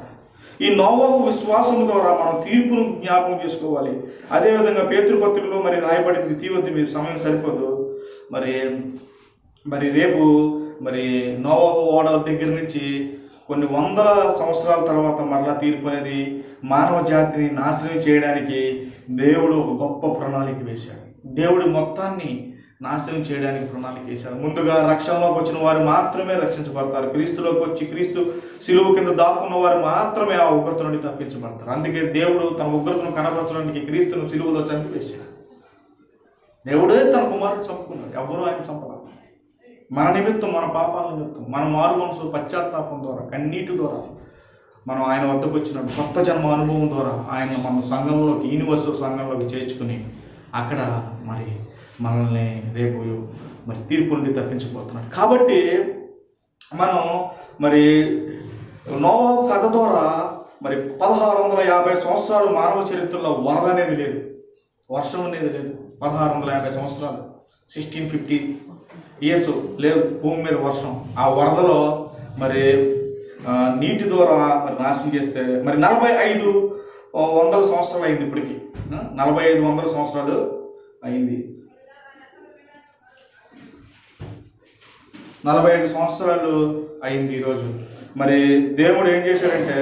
ఈ నోవాహు విశ్వాసం ద్వారా మనం తీర్పును జ్ఞాపకం చేసుకోవాలి. అదేవిధంగా పేతురు పత్రికలో మరి రాయబడింది, తీవద్దు మీరు, సమయం సరిపోదు. మరి రేపు మరి నోవాహు ఓడ దగ్గర నుంచి కొన్ని వందల సంవత్సరాల తర్వాత మరలా తీర్పు అనేది మానవ జాతిని నాశనం చేయడానికి దేవుడు ఒక గొప్ప ప్రణాళిక వేశాడు. దేవుడు మొత్తాన్ని నాశనం చేయడానికి ప్రణాళిక వేశాడు. ముందుగా రక్షణలోకి వచ్చిన వారు మాత్రమే రక్షించబడతారు. క్రీస్తులోకి వచ్చి క్రీస్తు శిలువ కింద దాక్కున్న వారు మాత్రమే ఆ ఉగ్రత నుండి తప్పించబడతారు. అందుకే దేవుడు తన ఉగ్రతను కనపరచడానికి క్రీస్తును శిలువలో చంపివేశాడు. దేవుడే తన కుమారుడు చంపుకున్నాడు, ఎవరు ఆయన చంపలేదు. మన నిమిత్తం, మన పాపాల నిమిత్తం, మన మారు మనసు పశ్చాత్తాపం ద్వారా, కన్నీటి ద్వారా మనం ఆయన వద్దకు వచ్చినట్టు కొత్త జన్మ అనుభవం ద్వారా ఆయన మన సంఘంలోకి, యూనివర్సల్ సంఘంలోకి చేర్చుకుని అక్కడ మరి మనల్ని రేపు మరి తీర్పు నుండి తప్పించబోతున్నాడు. కాబట్టి మనం మరి నోవాహు కథ ద్వారా మరి 1650 సంవత్సరాలు మానవ చరిత్రలో వరద అనేది లేదు, వర్షం అనేది లేదు. 1650 సంవత్సరాలు, 1650 ఇయర్స్ లేదు భూమి మీద వర్షం. ఆ వరదలో మరి నీటి ద్వారా మరి నాశనం చేస్తే మరి 4500 సంవత్సరాలు అయింది. ఇప్పటికి 4500 సంవత్సరాలు అయింది. 45 సంవత్సరాలు అయింది ఈరోజు. మరి దేవుడు ఏం చేశాడంటే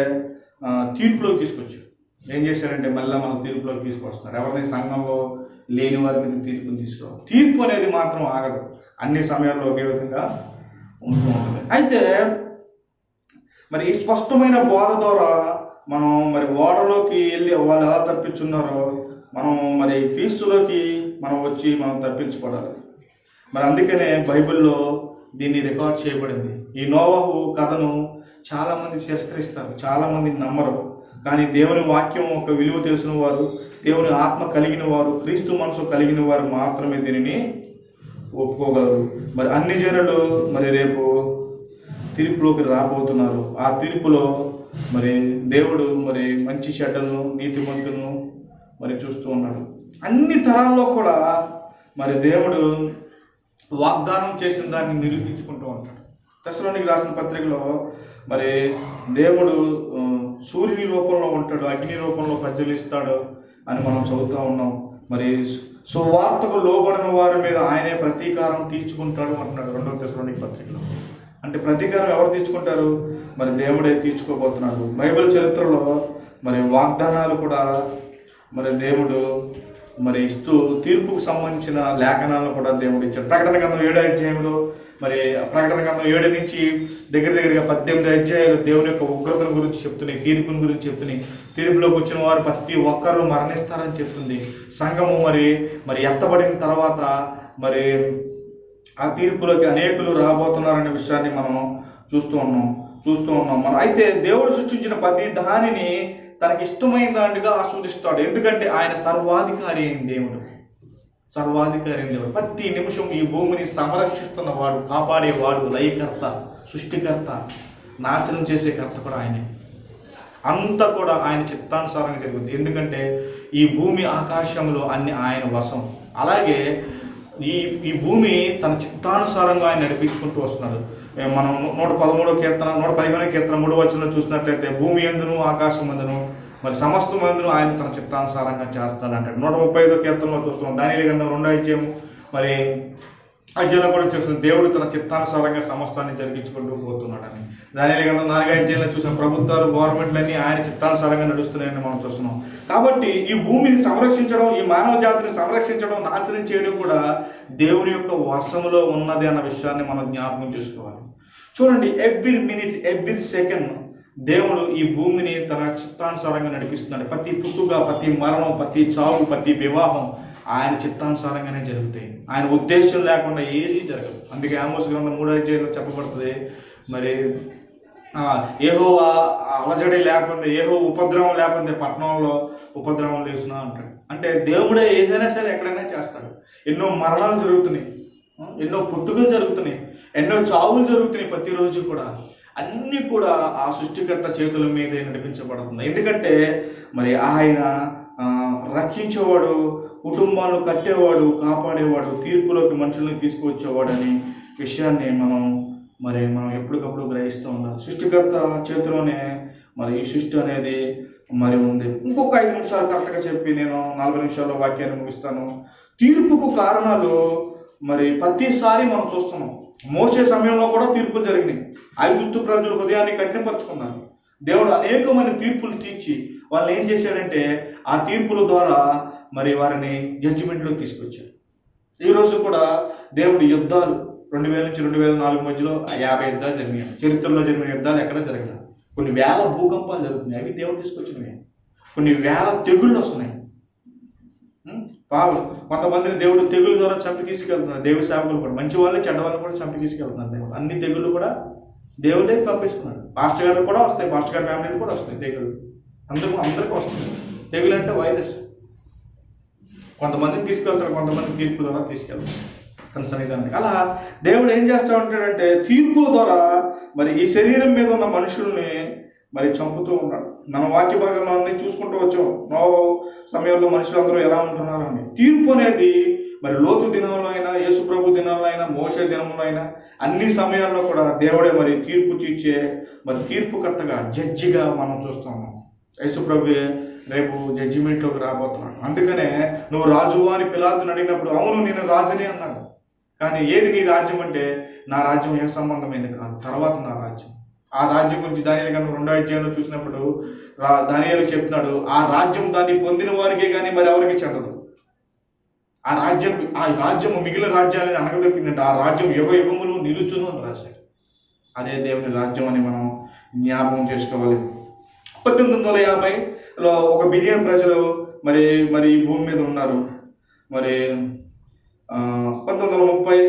తీర్పులోకి తీసుకొచ్చాడు. ఏం చేశాడంటే మళ్ళీ మనం తీర్పులోకి తీసుకొస్తున్నారు. ఎవరిని సంఘంలో లేని వారి మీద తీర్పుని తీసుకోవాలి. తీర్పు అనేది మాత్రం ఆగదు, అన్ని సమయాల్లో ఒకే విధంగా ఉంటూ ఉంటుంది. అయితే మరి ఈ స్పష్టమైన బోధ ద్వారా మనం మరి ఓడలోకి వెళ్ళి వాళ్ళు ఎలా తప్పించున్నారో మనం మరి క్రీస్తులోకి మనం వచ్చి మనం తప్పించబడాలి. మరి అందుకనే బైబిల్లో దీన్ని రికార్డ్ చేయబడింది. ఈ నోవాహు కథను చాలామంది తిరస్కరిస్తారు, చాలామంది నమ్మరు. కానీ దేవుని వాక్యం ఒక విలువ తెలిసిన వారు, దేవుని ఆత్మ కలిగిన వారు, క్రీస్తు మనసు కలిగిన వారు మాత్రమే దీనిని ఒప్పుకోగలరు. మరి అన్ని జనులు మరి రేపు తీర్పులోకి రాబోతున్నారు. ఆ తీర్పులో మరి దేవుడు మరి మంచి చెడ్డలను, నీతిమంతులను మరి చూస్తూ ఉన్నాడు. అన్ని తరాల్లో కూడా మరి దేవుడు వాగ్దానం చేసిన దాన్ని నిరూపించుకుంటూ ఉంటాడు. తెస్సలోనికి రాసిన పత్రికలో మరి దేవుడు సూర్యుని రూపంలో ఉంటాడు, అగ్ని రూపంలో ప్రజ్వలిస్తాడు అని మనం చదువుతూ ఉన్నాం. మరి సువార్తకు లోబడిన వారి మీద ఆయనే ప్రతీకారం తీర్చుకుంటాడు అంటున్నాడు 2వ తెస్సలోనికి పత్రికలో. అంటే ప్రతీకారం ఎవరు తీర్చుకుంటారు? మరి దేవుడే తీర్చుకోబోతున్నాడు. బైబిల్ చరిత్రలో మరి వాగ్దానాలు కూడా మరి దేవుడు మరి ఇస్తూ తీర్పుకు సంబంధించిన లేఖనాలను కూడా దేవుడు ఇచ్చాడు. ప్రకటన గ్రంథం 7వ అధ్యాయంలో మరి ప్రకటన గ్రంథం 7 నుంచి దగ్గరగా 18 అధ్యాయాలు దేవుని యొక్క ఉగ్రతను గురించి చెప్తున్నాయి, తీర్పుని గురించి చెప్తున్నాయి. తీర్పులోకి వచ్చిన వారు ప్రతి ఒక్కరూ మరణిస్తారని చెప్తుంది. సంఘము మరి ఎత్తబడిన తర్వాత మరి ఆ తీర్పులోకి అనేకులు రాబోతున్నారనే విషయాన్ని మనం చూస్తూ ఉన్నాం. మనం అయితే దేవుడు సృష్టించిన ప్రతి దానిని తనకి ఇష్టమైన దానిగా ఆస్వాదిస్తాడు. ఎందుకంటే ఆయన సర్వాధికారి అయిన దేవుడు. ప్రతి నిమిషం ఈ భూమిని సంరక్షిస్తున్నవాడు, కాపాడేవాడు, లయకర్త, సృష్టికర్త, నాశనం చేసే కర్త కూడా ఆయనే. అంతా కూడా ఆయన చిత్తానుసారంగా జరుగుతుంది. ఎందుకంటే ఈ భూమి ఆకాశంలో అన్ని ఆయన వశం. అలాగే ఈ భూమి తన చిత్తానుసారంగా ఆయన నడిపించుకుంటూ వస్తున్నాడు. మనం 115వ కీర్తన 3వ వచనంలో చూసినట్లయితే భూమి యందును ఆకాశం యందును మరి సమస్త మందును ఆయన తన చిత్తానుసారంగా చేస్తాడు అంటాడు. 135వ కీర్తనలో చూస్తున్నాం. దానియేలు గ్రంథం 2వ అధ్యాయం మరి అధ్యాయంలో కూడా చూస్తున్నాం, దేవుడు తన చిత్తానుసారంగా సమస్తాన్ని జరిగించుకుంటూ పోతున్నాడని. దానియేలు గ్రంథం 4వ అధ్యాయంలో చూసిన ప్రభుత్వాలు, గవర్నమెంట్లన్నీ ఆయన చిత్తానుసారంగా నడుస్తున్నాయని మనం చూస్తున్నాం. కాబట్టి ఈ భూమిని సంరక్షించడం, ఈ మానవ జాతిని సంరక్షించడం, నాశనం చేయడం కూడా దేవుని యొక్క వశములో ఉన్నది అన్న విషయాన్ని మనం జ్ఞాపకం చేసుకోవాలి. చూడండి, ఎవ్రీ మినిట్ ఎవ్రీ సెకండ్ దేవుడు ఈ భూమిని తన చిత్తానుసారంగా నడిపిస్తున్నాడు. ప్రతి పుట్టుక, ప్రతి మరణం, ప్రతి చావు, ప్రతి వివాహం ఆయన చిత్తానుసారంగానే జరుగుతాయి. ఆయన ఉద్దేశం లేకుండా ఏది జరగదు. అందుకే ఆమోస్ గ్రంథం 3వ అధ్యాయంలో చెప్పబడుతుంది, మరి యెహోవా అలజడి లేకపోతే, యెహోవా ఉపద్రవం లేకపోతే పట్టణంలో ఉపద్రవం లేచునా అంటాడు. అంటే దేవుడే ఏదైనా సరే ఎక్కడైనా చేస్తాడు. ఎన్నో మరణాలు జరుగుతున్నాయి, ఎన్నో పుట్టుకలు జరుగుతున్నాయి, ఎన్నో చావులు జరుగుతున్నాయి. ప్రతిరోజు కూడా అన్నీ కూడా ఆ సృష్టికర్త చేతుల మీదే నడిపించబడుతుంది. ఎందుకంటే మరి ఆయన రక్షించేవాడు, కుటుంబాలను కట్టేవాడు, కాపాడేవాడు, తీర్పులోకి మనుషుల్ని తీసుకువచ్చేవాడు అనే విషయాన్ని మనం ఎప్పటికప్పుడు గ్రహిస్తూ ఉండాలి. సృష్టికర్త చేతిలోనే మరి ఈ సృష్టి అనేది మరి ఉంది. ఇంకొక 5 నిమిషాలు కరెక్ట్గా చెప్పి నేను 40 నిమిషాల్లో వాక్యాన్ని ముగిస్తాను. తీర్పుకు కారణాలు మరి ప్రతిసారి మనం చూస్తున్నాం. మోసే సమయంలో కూడా తీర్పులు జరిగినాయి. ఐగుప్తు ప్రజలు హృదయాన్ని కఠినపరుచుకున్నారు. దేవుడు అనేకమైన తీర్పులు తీర్చి వాళ్ళని ఏం చేశాడంటే ఆ తీర్పుల ద్వారా మరి వారిని జడ్జిమెంట్లోకి తీసుకొచ్చాడు. ఈరోజు కూడా దేవుడి యుద్ధాలు 2000 నుంచి 2004 మధ్యలో 50 యుద్ధాలు జరిగినాయి. చరిత్రలో జరిగిన యుద్ధాలు ఎక్కడ జరగలేదు. కొన్ని వేల భూకంపాలు జరుగుతున్నాయి, అవి దేవుడు తీసుకొచ్చినవి. కొన్ని వేల తెగుళ్ళు వస్తున్నాయి. కొంతమందిని దేవుడు తెగుళ్ళ ద్వారా చంపి తీసుకెళ్తున్నారు. దేవుడి సేవకులు కూడా, మంచి వాళ్ళని చెడ్డ వాళ్ళని కూడా చంపి తీసుకెళ్తున్నారు. దేవుడు అన్ని తెగుళ్ళు కూడా దేవుడే పంపిస్తున్నాడు. పాస్టర్ గారు కూడా వస్తాయి, పాస్టర్ గారి ఫ్యామిలీలు కూడా వస్తాయి తెగుళ్ళు. అందరికీ వస్తుంది. తెగులు అంటే వైరస్. కొంతమందిని తీసుకెళ్తారు, కొంతమంది తీర్పు ద్వారా తీసుకెళ్తారు సన్నిధానానికి. అలా దేవుడు ఏం చేస్తూ ఉంటాడంటే తీర్పు ద్వారా మరి ఈ శరీరం మీద ఉన్న మనుషుల్ని మరి చంపుతూ ఉన్నాడు. మన వాక్య భాగంలో అన్ని చూసుకుంటూ వచ్చాం. నోవహు సమయంలో మనుషులందరూ ఎలా ఉంటున్నారు అని. తీర్పు అనేది మరి లోతు దినంలో అయినా, యేసు ప్రభు దినంలో అయినా, మోషే దినంలో అయినా అన్ని సమయాల్లో కూడా దేవుడే మరి తీర్పు తీర్చే మరి తీర్పుకర్తగా, జడ్జిగా మనం చూస్తున్నాం. యేసు ప్రభు రేపు జడ్జిమెంట్లోకి రాబోతున్నాడు. అందుకనే నువ్వు రాజువా అని పిలాతుని అడిగినప్పుడు అవును నేను రాజునే అన్నాడు. కానీ ఏది నీ రాజ్యం అంటే, నా రాజ్యం ఏ సంబంధమైనది కాదు, తర్వాత నా రాజ్యం. ఆ రాజ్యం గురించి దానియేలు గ్రంథం 2వ అధ్యాయంలో చూసినప్పుడు దానియేలు చెప్తున్నాడు, ఆ రాజ్యం దాన్ని పొందిన వారికే కానీ మరి ఎవరికి చెందదు. ఆ రాజ్యం మిగిలిన రాజ్యాలని అనగదొక్కిందంటే ఆ రాజ్యం యుగ యుగములు నిలుచును అని రాశాడు. అదే దేవుని రాజ్యం అని మనం జ్ఞాపకం చేసుకోవాలి. 1850లో 1 బిలియన్ ప్రజలు మరి ఈ భూమి మీద ఉన్నారు. మరి 1930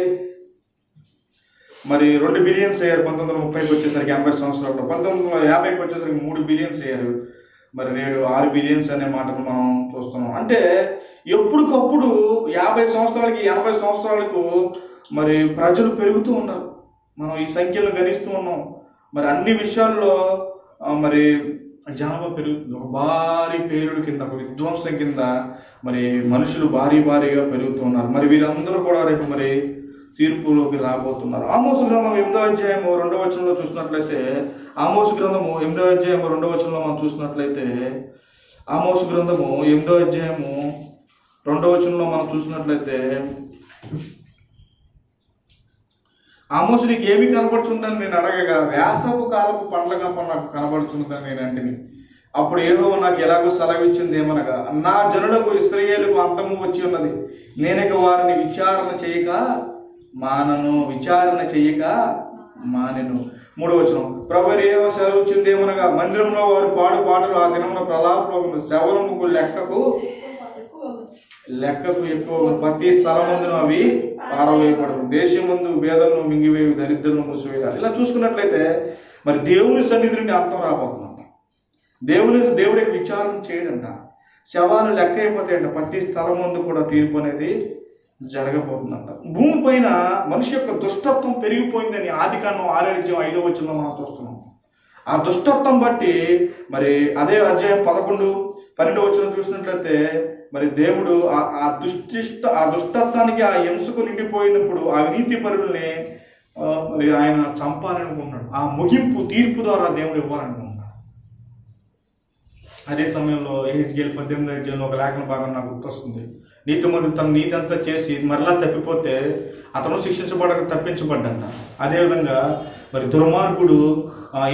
మరి 2 బిలియన్స్ అయ్యారు. 1930కి వచ్చేసరికి 80 సంవత్సరాలు. 1950కి వచ్చేసరికి 3 బిలియన్స్ అయ్యారు. మరి నేడు 6 బిలియన్స్ అనే మాటను మనం చూస్తున్నాం. అంటే ఎప్పటికప్పుడు 50 సంవత్సరాలకి 80 సంవత్సరాలకు మరి ప్రజలు పెరుగుతూ ఉన్నారు. మనం ఈ సంఖ్యలను గణిస్తూ ఉన్నాం. మరి అన్ని విషయాల్లో మరి జనాభా పెరుగుతుంది. ఒక భారీ పేరుడు కింద, ఒక విధ్వంసం కింద మరి మనుషులు భారీగా పెరుగుతూ ఉన్నారు. మరి వీరందరూ కూడా రేపు మరి తీర్పులోకి రాబోతున్నారు. ఆమోసు గ్రంథం 8వ అధ్యాయం 2వ వచనంలో చూసినట్లయితే, ఆమోసు గ్రంథము 8వ అధ్యాయం 2వ వచనంలో మనం చూసినట్లయితే, ఆమోసు గ్రంథము 8వ అధ్యాయము 2వ వచనంలో మనం చూసినట్లయితే, ఆమోసు నీకు ఏమి కనబడుతుందని నేను అడగగా, వేసవి కాలపు పండ్లగా నాకు కనబడుతుందని నేను అంటిని. అప్పుడు యెహోవా నాకు ఎలాగో సెలవిచ్చింది ఏమనగా, నా జనులకు ఇశ్రాయేలుకు అంతము వచ్చి ఉన్నది, నేనిక వారిని విచారణ చేయక మానెను. 3వ వచనం, ప్రభువు యెహోవా సెలవిచ్చింది ఏమనగా, మందిరంలో వారు పాడు పాటలు ఆ దినమున ప్రలాపము శవలముకు లెక్కకు ఎక్కువ, ప్రతి స్థలమందును అవి పారవేయబడవు, దేశం ముందు వేదలను మింగివేవి, దరిద్రులను మూసివేయాలి. ఇలా చూసుకున్నట్లయితే మరి దేవుని సన్నిధి నుండి అంతం రాబోతుందంట. దేవుడికి విచారణ చేయడంట. శవాలు లెక్క అయిపోతాయంట. ప్రతి స్థలం ముందు కూడా తీర్పు అనేది జరగబోతుందంట. భూమి పైన మనిషి యొక్క దుష్టత్వం పెరిగిపోయిందని ఆదికాండం 6వ అధ్యాయం 5వ వచనంలో మనం చూస్తున్నాం. ఆ దుష్టత్వం బట్టి మరి అదే అధ్యాయం 11, 12వ వచనం చూసినట్లయితే మరి దేవుడు ఆ దుష్టత్వానికి, ఆ హింసకు నిండిపోయినప్పుడు ఆ అవినీతి పరుల్ని మరి ఆయన చంపాలనుకున్నాడు. ఆ ముగింపు తీర్పు ద్వారా దేవుడు ఇవ్వాలనుకున్నాడు. అదే సమయంలో యెహెజ్కేలు 18వ అధ్యాయంలో ఒక లేఖన భాగం నాకు గుర్తొస్తుంది. నీతిమంతుడు తన నీతి అంతా చేసి మరలా తప్పిపోతే అతను తప్పించబడ్డంట. అదేవిధంగా మరి దుర్మార్గుడు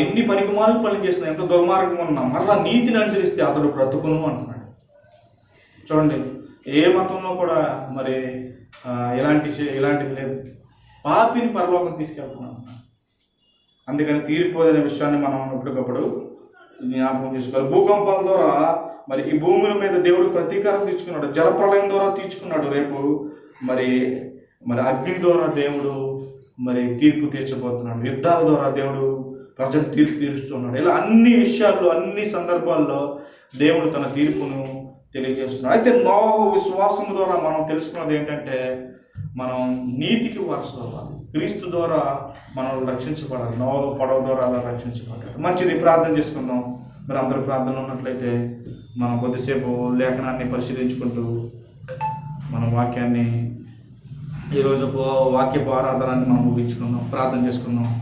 ఎన్ని పనికిమాలు పనులు చేసినా, ఎంత దుర్మార్గం ఉన్నా మరలా నీతిని అనుసరిస్తే అతడు బ్రతుకును అంటున్నాడు. చూడండి, ఏ మతంలో కూడా మరి ఇలాంటిది లేదు. పాపిని పరలోకం తీసుకెళ్తున్నాను. అందుకని తీరిపోదనే విషయాన్ని మనం ఎప్పటికప్పుడు జ్ఞాపకం చేసుకోవాలి. భూకంపాల ద్వారా మరి ఈ భూముల మీద దేవుడు ప్రతీకారం తీర్చుకున్నాడు. జలప్రలయం ద్వారా తీర్చుకున్నాడు. రేపు మరి మరి అగ్ని ద్వారా దేవుడు మరి తీర్పు తీర్చబోతున్నాడు. యుద్ధాల ద్వారా దేవుడు ప్రజలు తీర్పు తీరుస్తున్నాడు. ఇలా అన్ని విషయాల్లో అన్ని సందర్భాల్లో దేవుడు తన తీర్పును తెలియజేస్తున్నాడు. అయితే నోహు విశ్వాసం ద్వారా మనం తెలుసుకున్నది ఏంటంటే మనం నీతికి వారసులు అవ్వాలి. క్రీస్తు ద్వారా మనం రక్షించబడాలి. నోహు పడవ ద్వారా అలా రక్షించబడ్డాడు. మంచిది, ప్రార్థన చేసుకుందాం. మరి అందరూ ప్రార్థనలు ఉన్నట్లయితే మనం కొద్దిసేపు లేఖనాన్ని పరిశీలించుకుంటూ మన వాక్యాన్ని ఈరోజు వాక్యపు ఆరాధనాన్ని మనం ముగించుకుందాం. ప్రార్థన చేసుకుందాం.